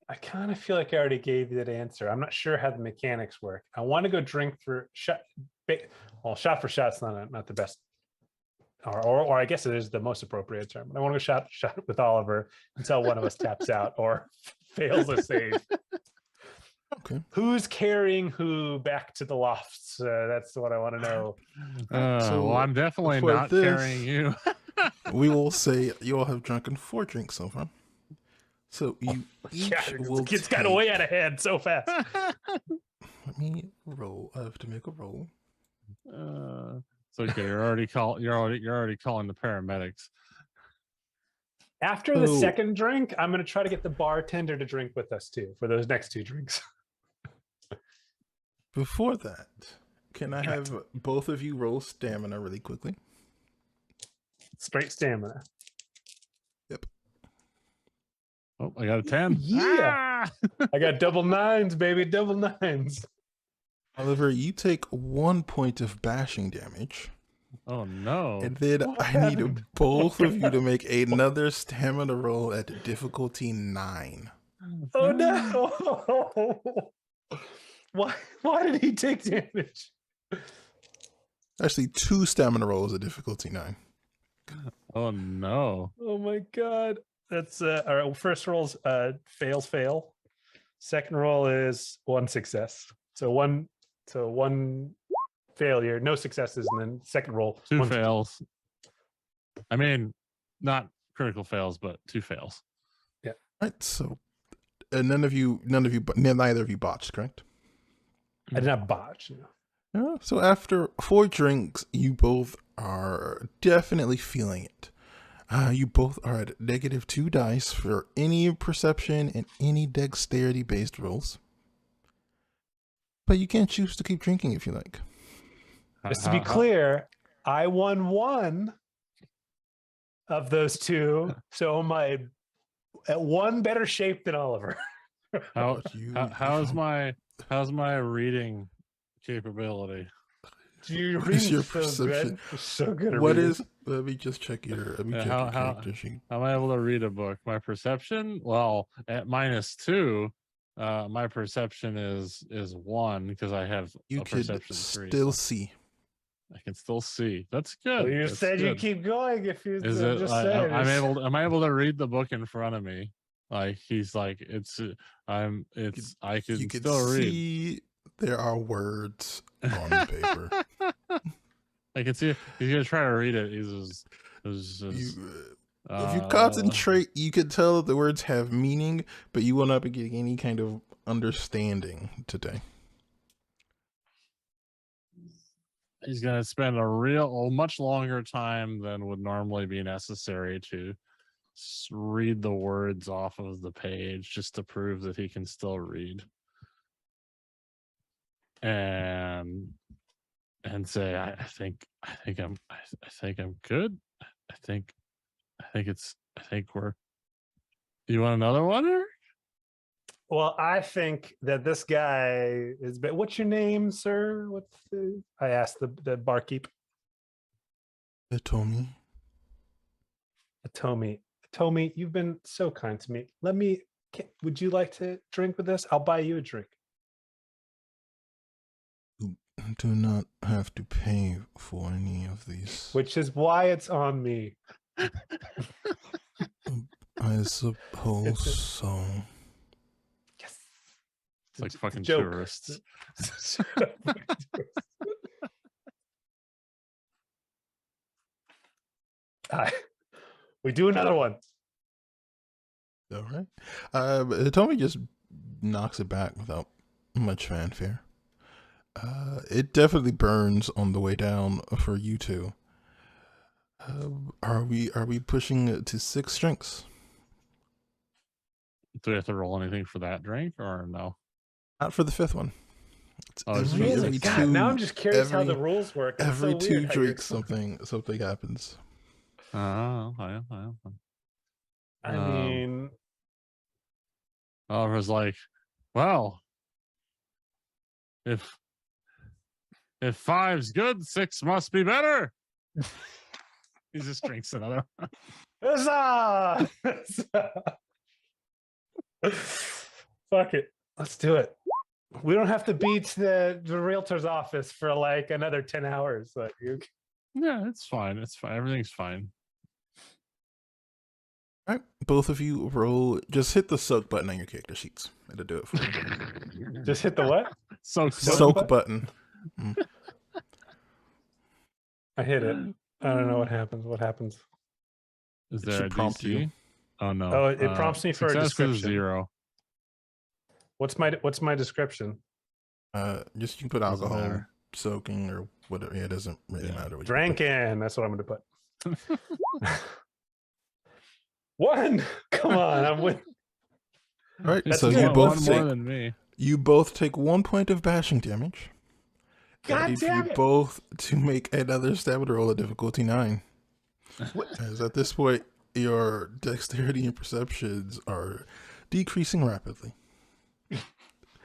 I kind of feel like I already gave you that answer. I'm not sure how the mechanics work. I want to go drink for shot. Well, shot for shot's not the best, or I guess it is the most appropriate term. But I want to go shot with Oliver until one of us taps out or fails a save. Okay. Who's carrying who back to the lofts? That's what I want to know. Well, I'm definitely not carrying you. We will say you all have drunken 4 drinks so far. So you each will It's got way out of hand so fast. Let me roll. I have to make a roll. It's okay. You're already calling the paramedics. After the second drink, I'm going to try to get the bartender to drink with us too for those next 2 drinks. Before that, can I have both of you roll stamina really quickly? Straight stamina. Yep. Oh, I got a 10. Yeah. I got double 9s, baby. Double 9s. Oliver, you take 1 point of bashing damage. Oh no. And then I need both of you to make another stamina roll at difficulty 9. Oh no. Why did he take damage? Actually, 2 stamina rolls at difficulty 9. Oh no. Oh my god. That's our first roll's fail. Second roll is 1 success. So one failure, no successes, and then second roll 2 fails. I mean, not critical fails, but 2 fails. Yeah. All right. So, neither of you botched, correct? I did not botch. Yeah. So after 4 drinks, you both are definitely feeling it. You both are at -2 dice for any perception and any dexterity-based rolls. But you can choose to keep drinking if you like. Just to be clear, I won 1 of those 2, so my one better shape than Oliver. How's my reading capability? Your What is reading's your so perception? good. You're so good at What reading. is? Let me just check your. Let me check How- your how- character sheet. How am I able to read a book? My perception? Well, at -2, my perception is 1 because I have You a could perception 3. still so see. I can still see. That's good. Well, you That's said you good. keep going. If you, Is I'm it? just saying. Am I able to read the book in front of me? Like he's like it's. I can You could still read. see there are words on the paper. I can see he's gonna try to read it. He's just, If you concentrate, you could tell that the words have meaning, but you will not be getting any kind of understanding today. He's gonna spend a much longer time than would normally be necessary to read the words off of the page just to prove that he can still read. And say, I think I'm good. I think we're. You want another one, Eric? Well, I think that this guy is. What's your name, sir? I asked the barkeep. Atomi. Tomi, you've been so kind to me. Would you like to drink with us? I'll buy you a drink. You do not have to pay for any of these. Which is why it's on me. I suppose so. Yes. It's like fucking joke. tourists. We do another one. All right. Tommy just knocks it back without much fanfare. It definitely burns on the way down for you two. Are we pushing it to 6 drinks? Do we have to roll anything for that drink or no? Not for the 5th one. It's Really? God, now I'm just curious how the rules work. It's Every so 2 weird how drinks, something happens. I mean, Oliver's like, well, if 5's good, 6 must be better. He just drinks another. huzzah! Fuck it. Let's do it. We don't have to beat the realtor's office for like another 10 hours. Like Yeah, it's fine. It's fine. Everything's fine. All right, both of you roll. Just hit the soak button on your character sheets. It'll do it for you. just hit the what? Soak button. Mm. I hit it. I don't know what happens. What happens? Is It there a should prompt DC? you. Oh no. Oh, it prompts me for a success description. is 0. What's my description? Just you can put Doesn't alcohol, matter. soaking, or whatever. Yeah, it doesn't really matter. What you put. Drinking. That's what I'm going to put. 1. Come on, I'm with. All right, That's so good. you One both more take than me. 1 point of bashing damage. God Need damn you it. both to make another stab roll at difficulty 9. As at this point, your dexterity and perceptions are decreasing rapidly.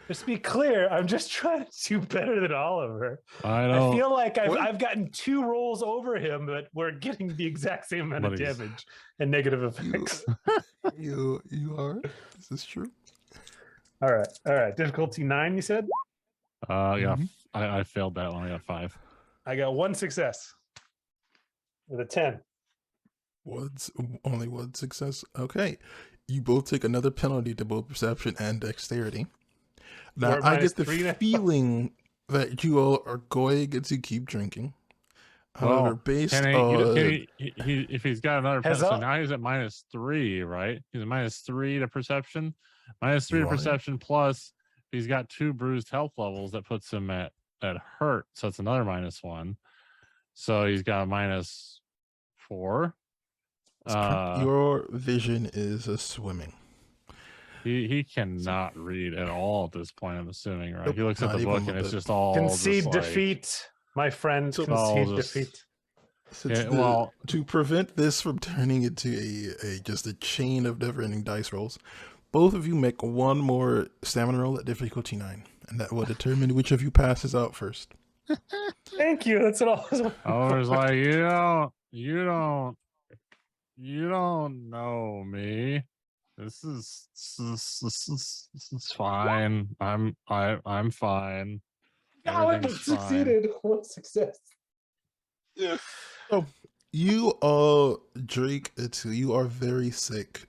Just to be clear, I'm just trying to do better than Oliver. I know. I feel like What? I've gotten 2 rolls over him, but we're getting the exact same amount of But he's- damage and negative effects. You are. This is true. All right. Difficulty 9, you said? Yeah. I failed that one. I got 5. I got 1 success with a 10. Only 1 success. Okay. You both take another penalty to both perception and dexterity. Now, We're I minus get the 3 now. feeling that you all are going to keep drinking. However, Well, based Can on... if he's got another Has so all- now he's at -3, right? He's at -3 to perception. -3 to You are. perception plus he's got 2 bruised health levels that puts him at hurt. So it's another -1. So he's got a -4. your vision is a swimming. He cannot read at all at this point, I'm assuming, right? Nope, He looks at not the even book a and it's bit. just all Concede just like, defeat, my friend. So- Concede all just- defeat. Since Yeah, well, to prevent this from turning into a just a chain of never-ending dice rolls, both of you make one more stamina roll at difficulty 9, and that will determine which of you passes out first. Thank you. That's what I was. I was like, you don't know me. This is fine. I'm fine. No, I Everything's fine. succeeded. What success? Yeah. So you all drink until you are very sick,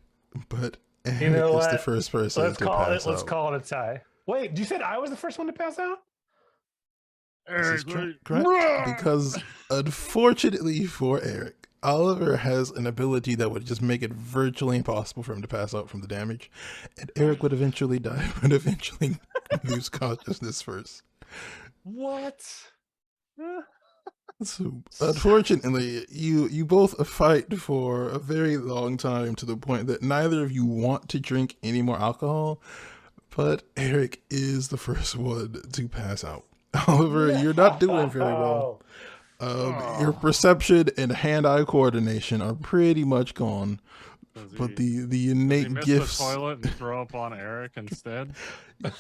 but Erik You know is the what? first person Let's to call pass it. Let's out. call it a tie. Wait, you said I was the first one to pass out? This is correct, because unfortunately for Erik, Oliver has an ability that would just make it virtually impossible for him to pass out from the damage, and Erik would eventually die, would eventually lose consciousness first. What? So, unfortunately, you both fight for a very long time to the point that neither of you want to drink any more alcohol, but Erik is the first one to pass out. Oliver, you're not doing very well. Your perception and hand-eye coordination are pretty much gone, but the innate miss gifts. the toilet and throw up on Erik instead.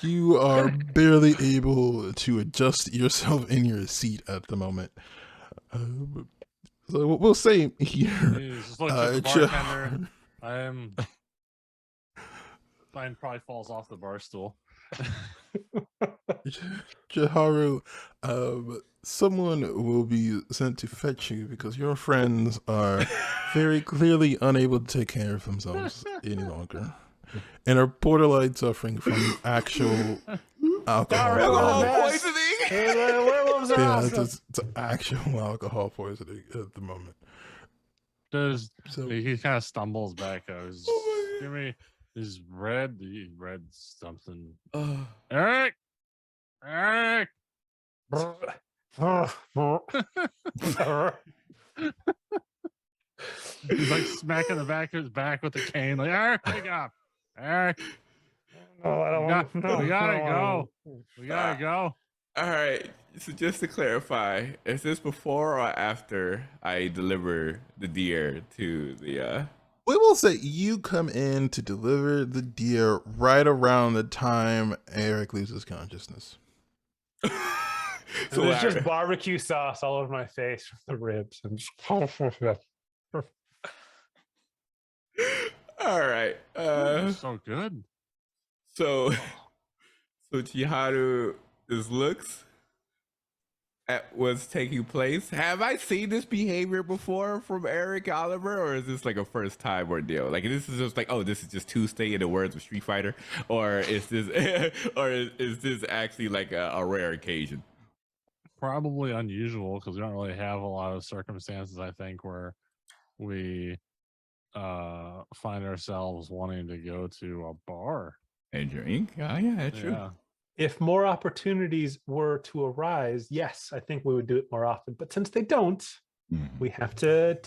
You are barely able to adjust yourself in your seat at the moment. So we'll say here. He just looks at the bartender. Mine probably falls off the bar stool. Chiharu, someone will be sent to fetch you because your friends are very clearly unable to take care of themselves any longer and are borderline suffering from actual alcohol poisoning. Werewolves are Yeah, awesome. it's actual alcohol poisoning at the moment. He kind of stumbles back. Give me this red something. Erik! He's like smacking the back of his back with the cane, like, Erik, wake up. Erik. No, I don't want to. We gotta go. We gotta go. All right. So just to clarify, is this before or after I deliver the deer to the? We will say you come in to deliver the deer right around the time Erik loses consciousness. So there's just barbecue sauce all over my face from the ribs. And all right. So good. So Chiharu just looks at what's taking place. Have I seen this behavior before from Erik Oliver, or is this like a first time ordeal? Like this is just like, oh, this is just Tuesday in the words of Street Fighter, or is this, or is this actually like a rare occasion? Probably unusual because we don't really have a lot of circumstances, I think, where we find ourselves wanting to go to a bar and drink. Oh yeah, true. Yeah. If more opportunities were to arise, yes, I think we would do it more often. But since they don't, we have to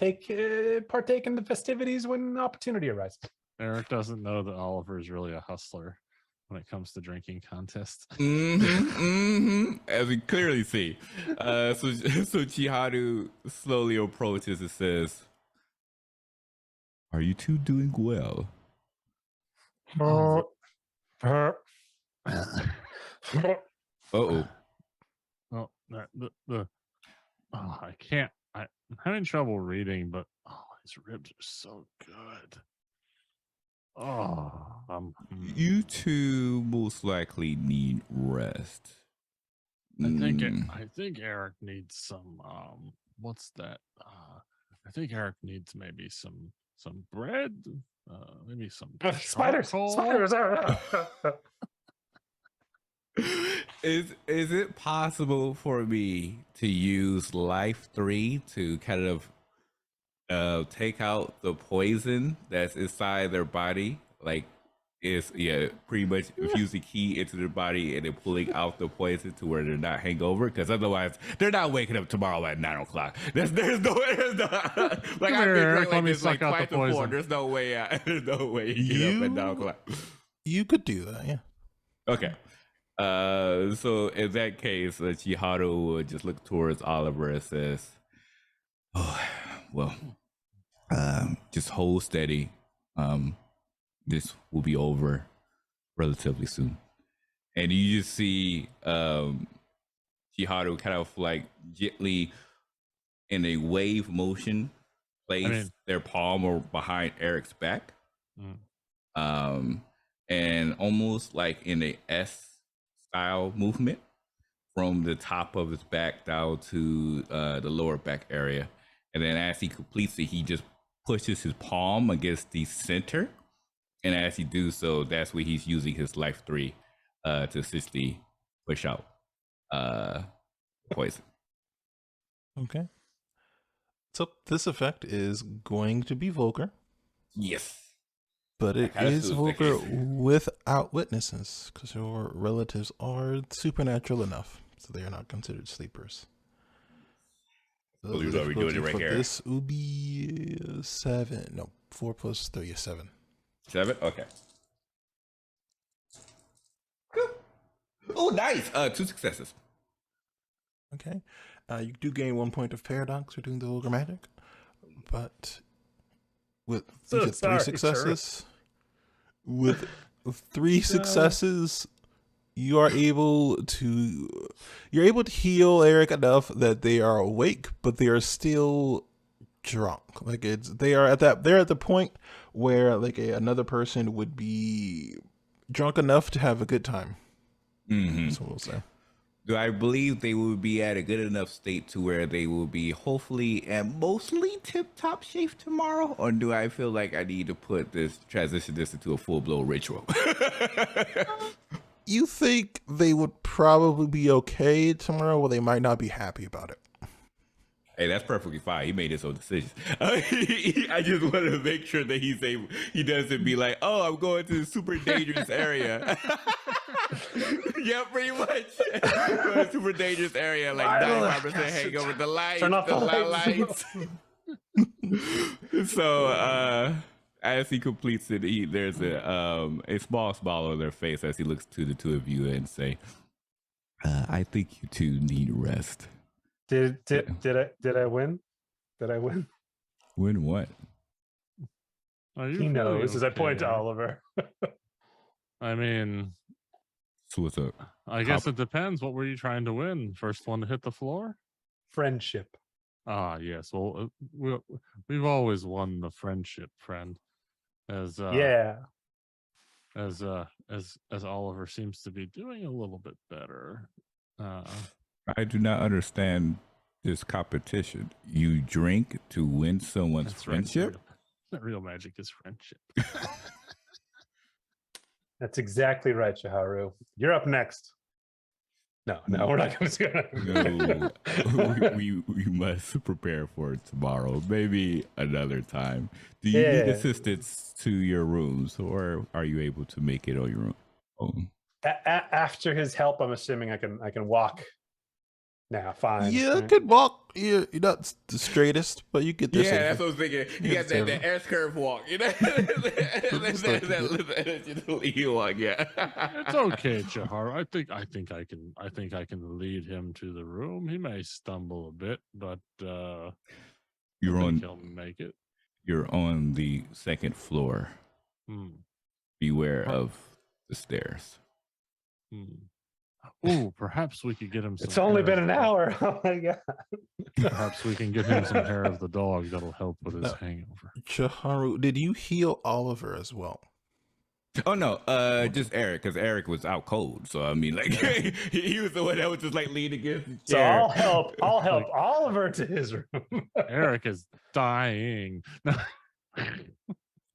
partake in the festivities when opportunity arises. Erik doesn't know that Oliver is really a hustler when it comes to drinking contests. As we clearly see. So Chiharu slowly approaches and says, "Are you two doing well?" Uh-oh. Oh, I can't. I'm having trouble reading, but these ribs are so good. You two most likely need rest. I think Erik needs some. What's that? I think Erik needs maybe some bread. Maybe some spiders. Spiders. Is it possible for me to use Life 3 to kind of take out the poison that's inside their body? Like, pretty much infuse the key into their body and then pulling out the poison to where they're not hangover, because otherwise they're not waking up tomorrow at 9 o'clock. There's no like I've been drunk like this like twice before. There's no way there's no way you get up at 9 o'clock. You could do that, yeah. Okay. So in that case, Chiharu would just look towards Oliver and says, Oh, well, just hold steady. This will be over relatively soon. And you just see Chiharu kind of like gently in a wave motion place their palm or behind Eric's back. And almost like in a S style movement from the top of his back down to the lower back area. And then as he completes it, he just pushes his palm against the center. And as he do so, that's where he's using his life 3 to assistly push out poison. Okay. So this effect is going to be vulgar. Yes. But it is vulgar without witnesses, because your relatives are supernatural enough, so they are not considered sleepers. So we're doing it right here. This will be 7. No, 4 plus 3 is 7. 7? Okay. Cool. Oh, nice. 2 successes. Okay. You do gain 1 point of paradox for doing the vulgar magic, but with So each of 3 successes, with 3 successes, you are able to heal Erik enough that they are awake, but they are still drunk. Like they're at the point where like another person would be drunk enough to have a good time. That's what we'll say. Do I believe they will be at a good enough state to where they will be hopefully and mostly tip-top shape tomorrow? Or do I feel like I need to transition this into a full-blown ritual? You think they would probably be okay tomorrow, or they might not be happy about it? Hey, that's perfectly fine. He made his own decisions. I just want to make sure that he doesn't be like, oh, I'm going to a super dangerous area. Yeah, pretty much. Going to a super dangerous area, like 95% hangover, the lights, Turn off the lights. So as he completes it, there's a small smile on their face as he looks to the two of you and say, I think you two need rest. Did I win? Did I win? Win what? He knows as I point to Oliver. I mean, so what's up? I guess it depends. What were you trying to win? First one to hit the floor? Friendship. Ah, yes. Well, we've always won the friendship, friend. As Oliver seems to be doing a little bit better. I do not understand this competition. You drink to win someone's friendship? Real magic is friendship. That's exactly right, Chiharu. You're up next. No, we're not going to. No, we must prepare for tomorrow. Maybe another time. Do you need assistance to your rooms, or are you able to make it on your own? After his help, I'm assuming I can walk. Nah, fine. Yeah, I could walk. You're not the straightest, but you get there. Yeah, that's what I was thinking. You got that S-curve walk, you know? that walk, yeah. It's okay, Chiharu. I think I can lead him to the room. He may stumble a bit, but he'll make it. You're on the 2nd floor. Beware of the stairs. Ooh, perhaps we could get him some. It's only been an hour. Oh my god. Perhaps we can get him some hair of the dog that'll help with his hangover. Chiharu, did you heal Oliver as well? Oh no, just Erik, because Erik was out cold. So I mean, like he was the one that was just like leaning against the chair. So I'll help Oliver to his room. Erik is dying.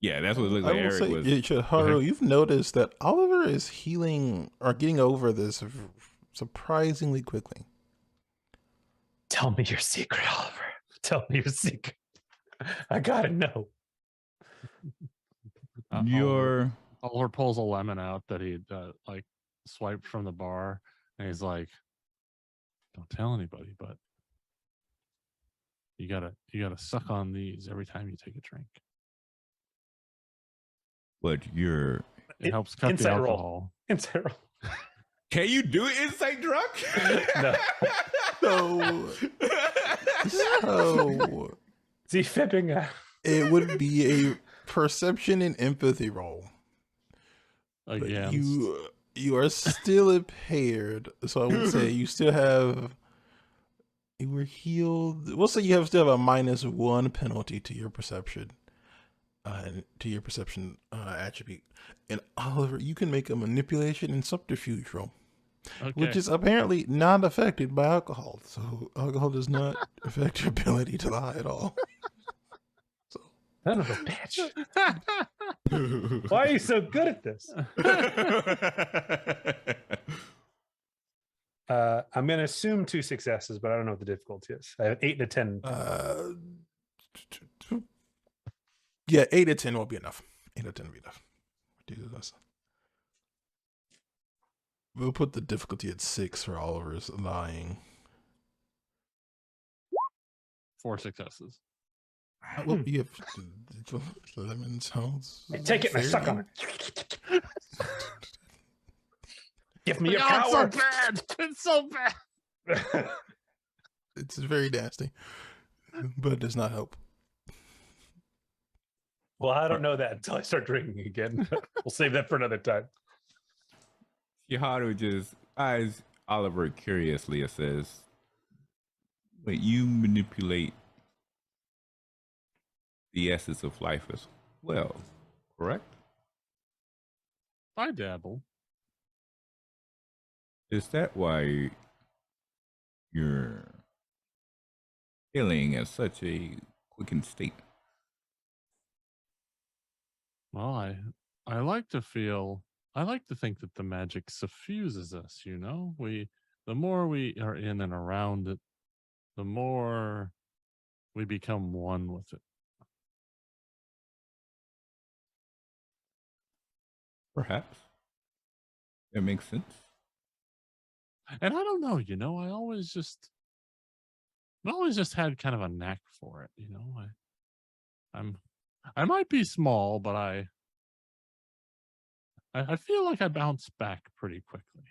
Yeah, that's what it looks like. Erik was. Chiharu, you've noticed that Oliver is healing or getting over this surprisingly quickly. Tell me your secret, Oliver. Tell me your secret. I gotta know. Oliver pulls a lemon out that he like swiped from the bar, and he's like, "Don't tell anybody, but you gotta suck on these every time you take a drink." But it helps cut the alcohol. Inside roll. Can you do it inside drunk? No. So Is he fibbing? it would be a perception and empathy roll. But Against. you are still impaired, so I would say you still have. You were healed. We'll say you still have a -1 penalty to your perception, attribute. And Oliver, you can make a manipulation and subterfuge roll, which is apparently not affected by alcohol. So alcohol does not affect your ability to lie at all. Son of a bitch. Why are you so good at this? I'm going to assume 2 successes, but I don't know what the difficulty is. I have 8 to 10. Yeah, 8 to 10 will be enough. 8 to 10 will be enough. We'll put the difficulty at 6 for Oliver's lying. 4 successes. Well, you have lemon sounds. Hey, take it and I suck on it. Give me your Oh, power. it's so bad. It's so bad. It's very nasty, but it does not help. Well, I don't know that until I start drinking again. We'll save that for another time. Chiharu just eyes Oliver curiously and says, "Wait, you manipulate the essence of life as well, correct? I dabble. Is that why you're feeling at such a quickened state?" Well, I like to think that the magic suffuses us, you know? The more we are in and around it, the more we become one with it. Perhaps. That makes sense. And I don't know, you know, I always just had kind of a knack for it, you know. I might be small, but I feel like I bounce back pretty quickly.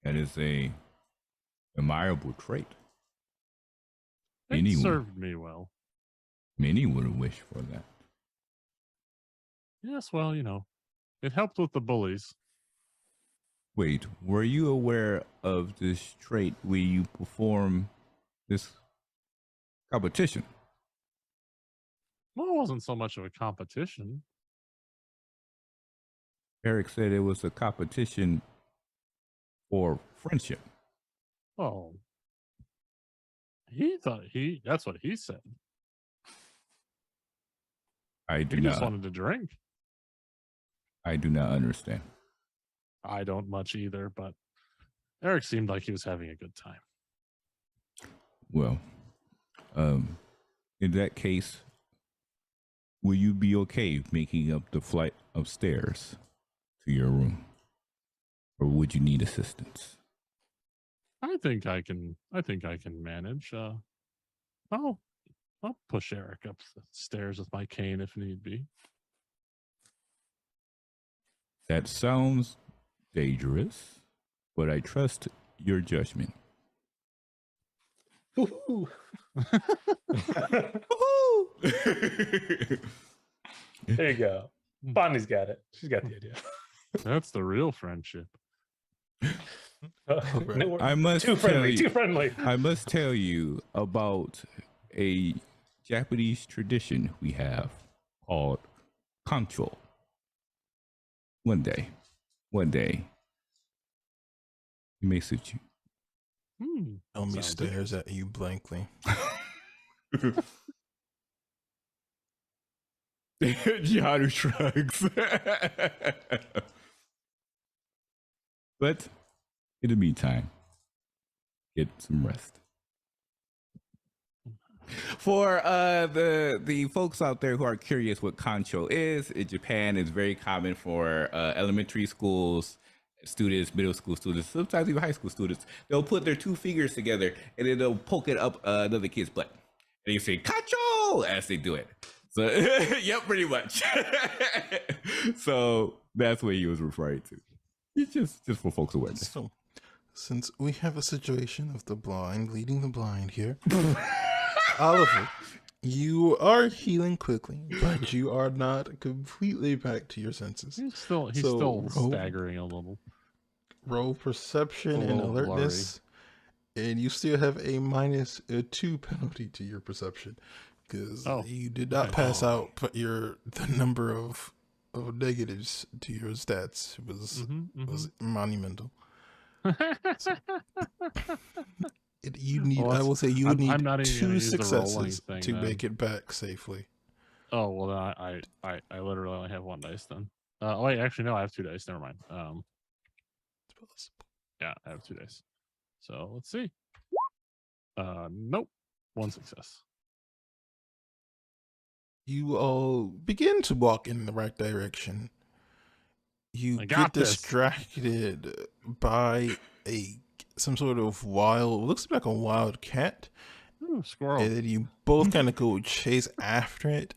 That is a admirable trait. It served me well. Many would wish for that. Yes, well, you know, it helped with the bullies. Wait, were you aware of this trait when you perform this competition? Well, it wasn't so much of a competition. Erik said it was a competition for friendship. Oh, that's what he said. I do He not. just wanted to drink. I do not understand. I don't much either, but Erik seemed like he was having a good time. Well, in that case, will you be okay making up the flight of stairs to your room? Or would you need assistance? I think I can manage. I'll push Erik up the stairs with my cane if need be. That sounds dangerous, but I trust your judgment. Woohoo. There you go. Bonnie's got it. She's got the idea. That's the real friendship. I must too friendly. tell you, Too friendly. I must tell you about a Japanese tradition we have called kancho. One day, it may suit you. Elmi stares at you blankly. Gianni shrugs. But in the meantime, get some rest. For the folks out there who are curious what kancho is, in Japan, it's very common for elementary schools students, middle school students, sometimes even high school students. They'll put their 2 fingers together and then they'll poke it up another kid's butt. And you say kancho as they do it. So, yep, pretty much. So that's what he was referring to. It's just for folks' awareness. since we have a situation of the blind leading the blind here, Oliver, you are healing quickly, but you are not completely back to your senses. He's still So staggering a little. roll perception A and little blurry. alertness, and you still have a -2 penalty to your perception because you did not pass out, but the number of negatives to your stats was monumental. You need, I will say, you would need not even gonna 2 use the rolling successes thing to then. make it back safely. Oh well, then I literally only have 1 dice then. Wait, actually no, I have 2 dice. Never mind. Yeah, I have 2 dice. So let's see. Nope, 1 success. You all begin to walk in the right direction. You I get got this. distracted by some sort of wild, looks like a wild cat. Ooh, squirrel. And then you both kind of go chase after it.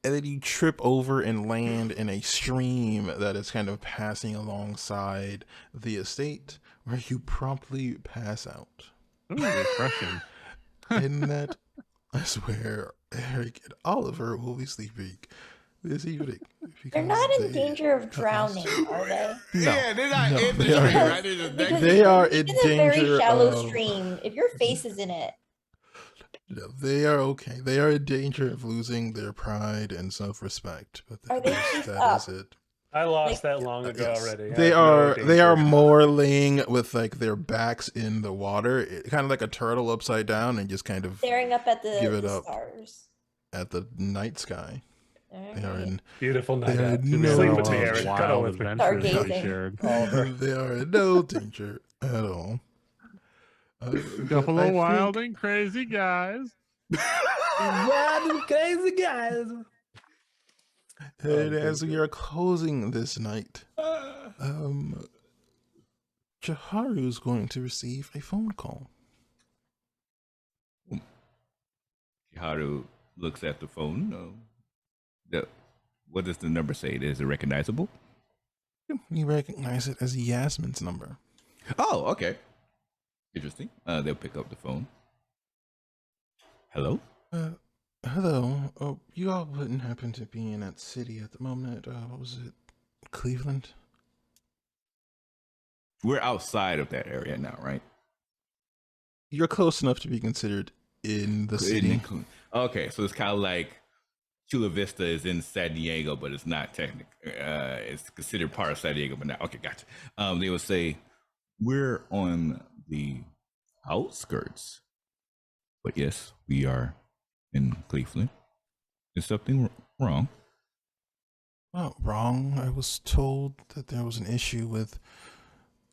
And then you trip over and land in a stream that is kind of passing alongside the estate, where you promptly pass out. Ooh, refreshing. And that is where Erik and Oliver will be sleeping this evening. They're not in danger of drowning, are they? No, Yeah, they're not in the they are- stream, right? They're just Because They are in it's a very danger shallow of- stream. If your face is in it, No, they are okay. They are in danger of losing their pride and self-respect. But Are they face that up? is it. I lost that long ago Yes. already. I They have no are danger. more laying with like their backs in the water, kind of like a turtle upside down, and just kind of staring up at the, Give it the up. stars. at the night sky. They are Alright. in Beautiful night They are out. no Sleep with me, danger. Erik. Cuddle Wild with me. adventures that we Stargazing. shared. Oliver. they are in no danger at all. Couple I of wild think- and crazy guys. Wild and crazy guys. And as we are closing this night, Jaharu is going to receive a phone call. Haru looks at the phone. What does the number say? Is it recognizable? You recognize it as Yasmin's number. Oh, okay. Interesting. They'll pick up the phone. Hello? Hello. Oh, you all wouldn't happen to be in that city at the moment. What was it? Cleveland? We're outside of that area now, right? You're close enough to be considered in the city. Okay, so it's kind of like Chula Vista is in San Diego, but it's not technically. It's considered part of San Diego, but not. Okay, gotcha. They would say we're on the outskirts, but yes, we are in Cleveland. Is something wrong? Well, wrong. I was told that there was an issue with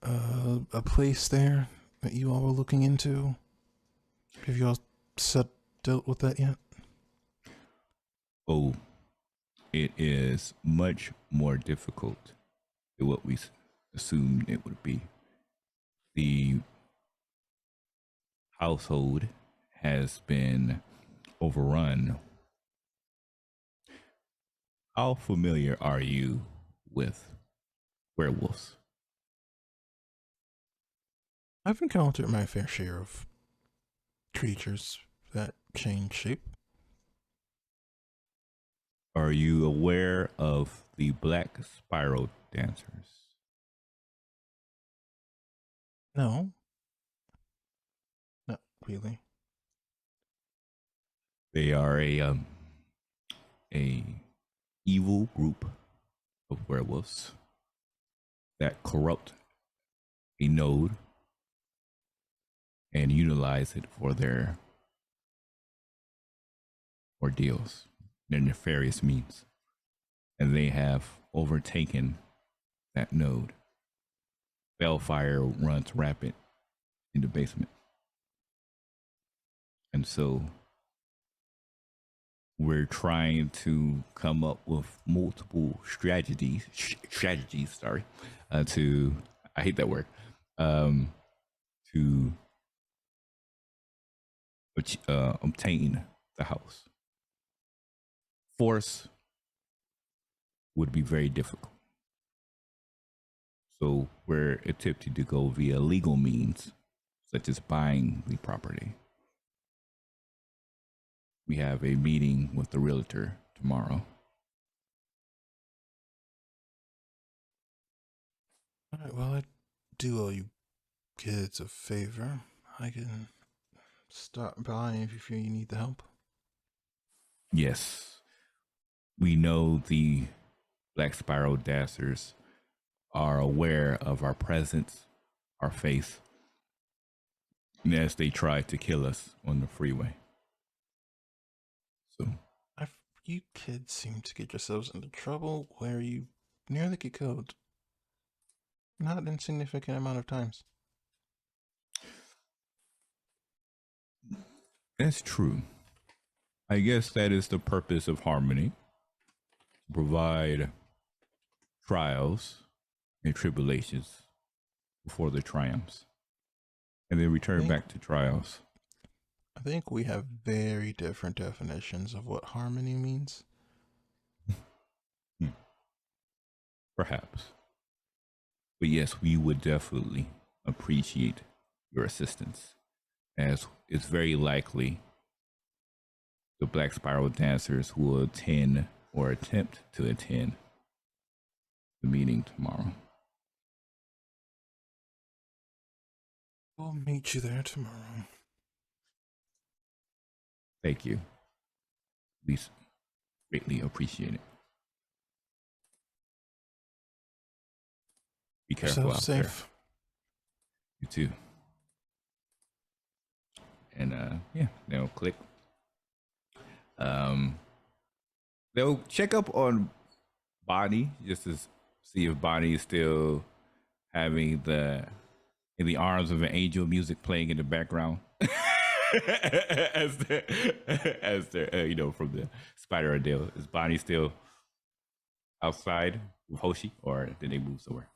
a place there that you all were looking into. Have you all dealt with that yet? Oh, it is much more difficult than what we assumed it would be. The household has been overrun. How familiar are you with werewolves? I've encountered my fair share of creatures that change shape. Are you aware of the black spiral dancers? No. Not really. They are a evil group of werewolves that corrupt a node and utilize it for their ordeals, their nefarious means. And they have overtaken that node. Bellfire runs rapid in the basement. And so we're trying to come up with multiple strategies, to, I hate that word, to obtain the house. Force would be very difficult. So we're attempting to go via legal means, such as buying the property. We have a meeting with the realtor tomorrow. All right, well, I do owe you kids a favor. I can stop by if you feel you need the help. Yes, we know the Black Spiral Dancers are aware of our presence, our face, as they tried to kill us on the freeway. So, You kids seem to get yourselves into trouble where you nearly get killed. Not an insignificant amount of times. that's true. I guess that is the purpose of Harmony. Provide trials and tribulations before the triumphs. And then return back to trials. I think we have very different definitions of what harmony means. Perhaps. But yes, we would definitely appreciate your assistance, as it's very likely the Black Spiral Dancers will attend or attempt to attend the meeting tomorrow. We'll meet you there tomorrow. Thank you. We greatly appreciate it. Be careful Yourself out safe. there. You too. And yeah, they'll click. They'll check up on Bonnie just to see if Bonnie is still having the In the Arms of an Angel music playing in the background. as the you know, from the Spider Adele. Is Bonnie still outside with Hoshi, or did they move somewhere?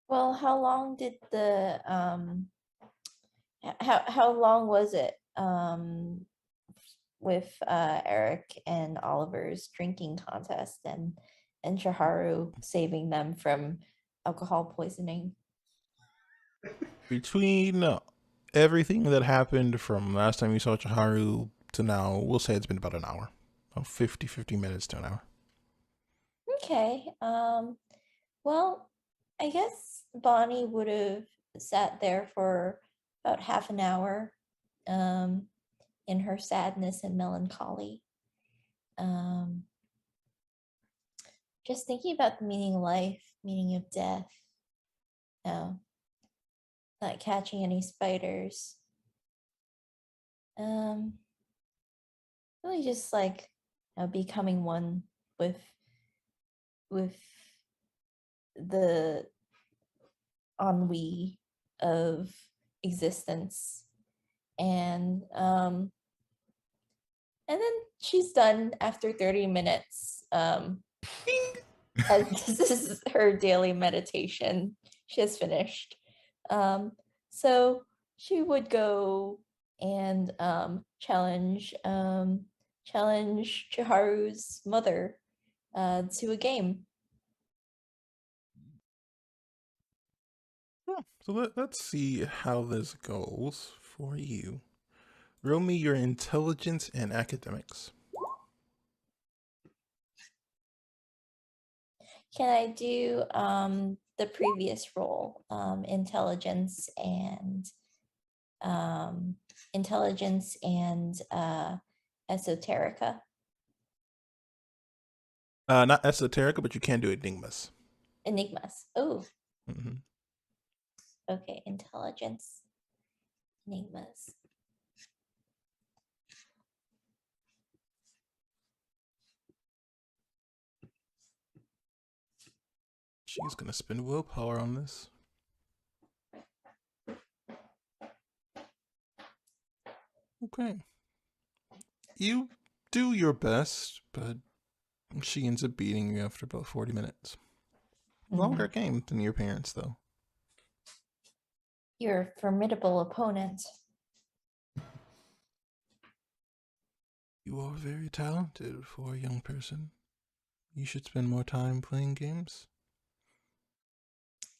Well, how long did the how long was it with Erik and Oliver's drinking contest and Shaharu saving them from alcohol poisoning? Between everything that happened from last time you saw Chiharu to now, we'll say it's been about an hour. About 50 minutes to an hour. Okay. Well, I guess Bonnie would have sat there for about half an hour in her sadness and melancholy. Just thinking about the meaning of life, meaning of death. No, not catching any spiders. Really just like becoming one with the ennui of existence. And then she's done after 30 minutes. As this is her daily meditation. She has finished. So she would go and challenge Chiharu's mother to a game. So let's see how this goes for you. Roll me your intelligence and academics. Can I do the previous roll, intelligence and esoterica? Not esoterica, but you can do enigmas. Enigmas. Oh, Mm-hmm. okay. Intelligence, enigmas. She's gonna spend willpower on this. Okay. You do your best, but she ends up beating you after about 40 minutes. Longer game than your parents, though. You're a formidable opponent. You are very talented for a young person. You should spend more time playing games.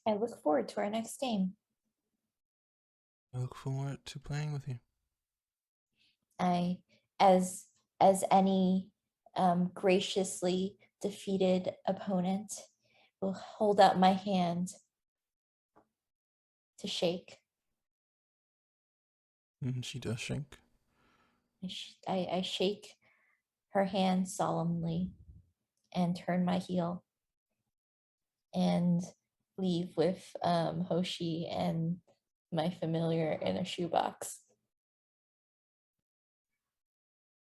I look forward to our next game. I look forward to playing with you. I, as any graciously defeated opponent, will hold out my hand to shake. And she does shake. I shake her hand solemnly and turn my heel and leave with Hoshi and my familiar in a shoebox.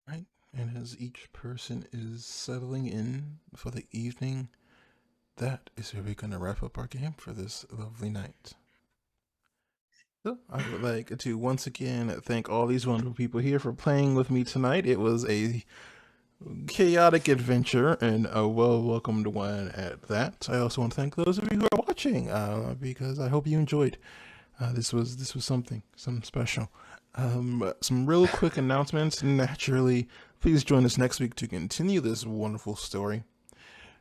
Right. And as each person is settling in for the evening, that is where we're going to wrap up our game for this lovely night. So I would like to once again thank all these wonderful people here for playing with me tonight. It was a chaotic adventure and a well-welcomed one at that. I also want to thank those of you who are watching because I hope you enjoyed. This was something special. Some real quick announcements. Naturally, please join us next week to continue this wonderful story.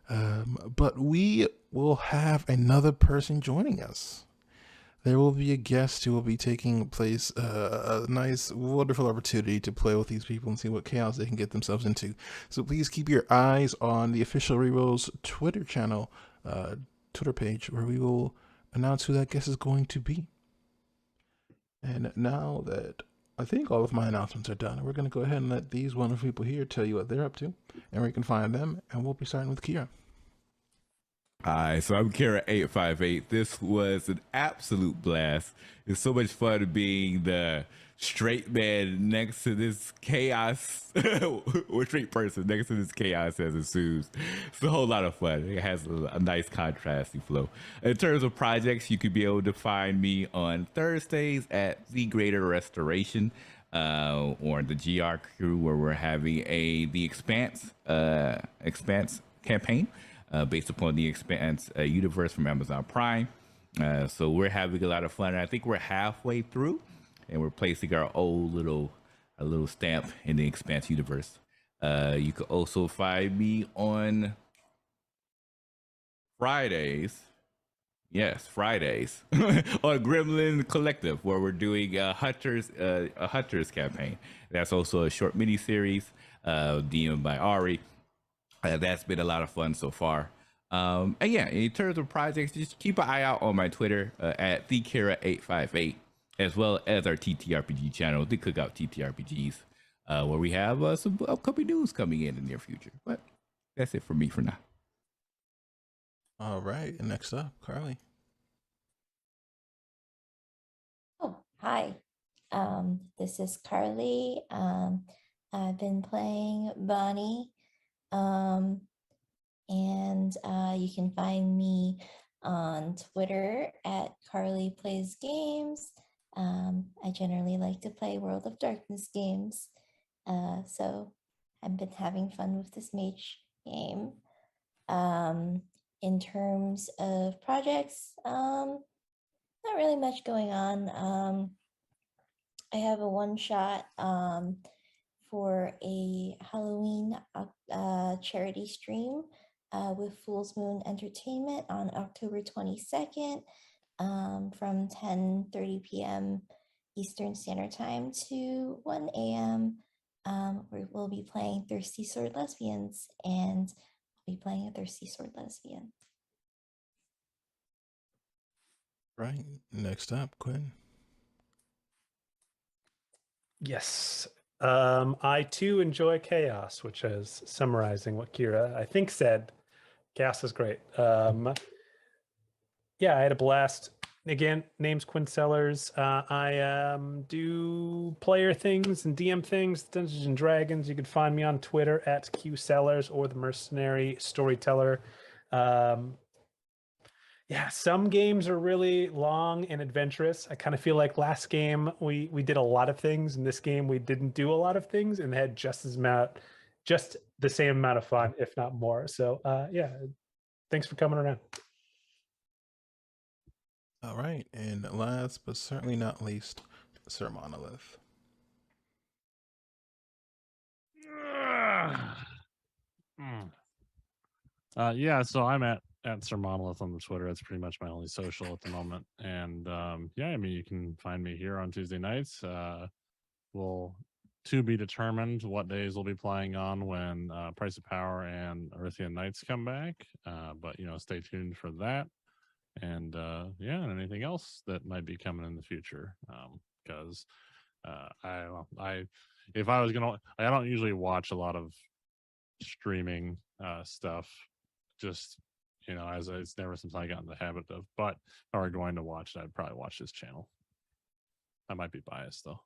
But we will have another person joining us. There will be a guest who will be taking place, a nice, wonderful opportunity to play with these people and see what chaos they can get themselves into. So please keep your eyes on the official ReeRoles Twitter channel, Twitter page, where we will announce who that guest is going to be. And now that I think all of my announcements are done, we're going to go ahead and let these wonderful people here tell you what they're up to and where you can find them. And we'll be starting with Kira. Hi, so I'm Kira858. This was an absolute blast. It's so much fun being the straight man next to this chaos, or straight person next to this chaos as ensues. It's a whole lot of fun. It has a nice contrasting flow. In terms of projects, you could be able to find me on Thursdays at The Greater Restoration, or the GR crew, where we're having the Expanse campaign. Based upon the Expanse universe from Amazon Prime. So we're having a lot of fun. I think we're halfway through, and we're placing our old little stamp in the Expanse universe. You can also find me on Fridays. Yes, Fridays on Gremlin Collective, where we're doing a Hunters campaign. That's also a short mini series, DM'd by Ari. That's been a lot of fun so far. And yeah, in terms of projects, just keep an eye out on my Twitter at TheKira858, as well as our TTRPG channel, The Cookout TTRPGs, where we have some upcoming news coming in the near future. But that's it for me for now. All right. And next up, Carly. Oh, hi. This is Carly. I've been playing Bonnie. And you can find me on Twitter at Carly Plays Games. I generally like to play World of Darkness games. So I've been having fun with this mage game. In terms of projects, not really much going on. I have a one-shot for a Halloween charity stream with Fool's Moon Entertainment on October 22nd from 10:30 p.m. Eastern Standard Time to 1 a.m. We'll be playing Thirsty Sword Lesbians, and I'll be playing a Thirsty Sword Lesbian. Right. Next up, Quinn. Yes. I too enjoy chaos, which is summarizing what Kira, I think, said. Chaos is great. Yeah, I had a blast. Again, name's Quinn Sellers. I do player things and DM things, Dungeons and Dragons. You can find me on Twitter at QSellers or the Mercenary Storyteller. Yeah, some games are really long and adventurous. I kind of feel like last game we did a lot of things, and this game we didn't do a lot of things and had just the same amount of fun, if not more. So yeah, thanks for coming around. All right. And last but certainly not least, Sir Monolith. Yeah, so I'm at at Sir Monolith on the Twitter. It's pretty much my only social at the moment. And yeah, I mean, you can find me here on Tuesday nights. We'll to be determined what days we'll be playing on when Price of Power and Earthian Knights come back. But stay tuned for that. And yeah, and anything else that might be coming in the future. Because if I was gonna, I don't usually watch a lot of streaming stuff. Just as it's never something I got in the habit of. But if I were going to watch it, I'd probably watch this channel. I might be biased though.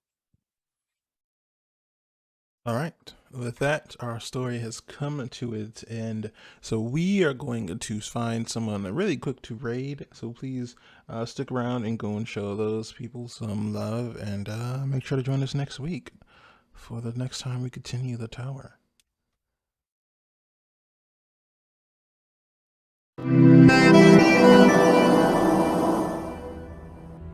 All right. With that, our story has come to its end. So we are going to find someone really quick to raid. So please stick around and go and show those people some love, and make sure to join us next week for the next time we continue the tower.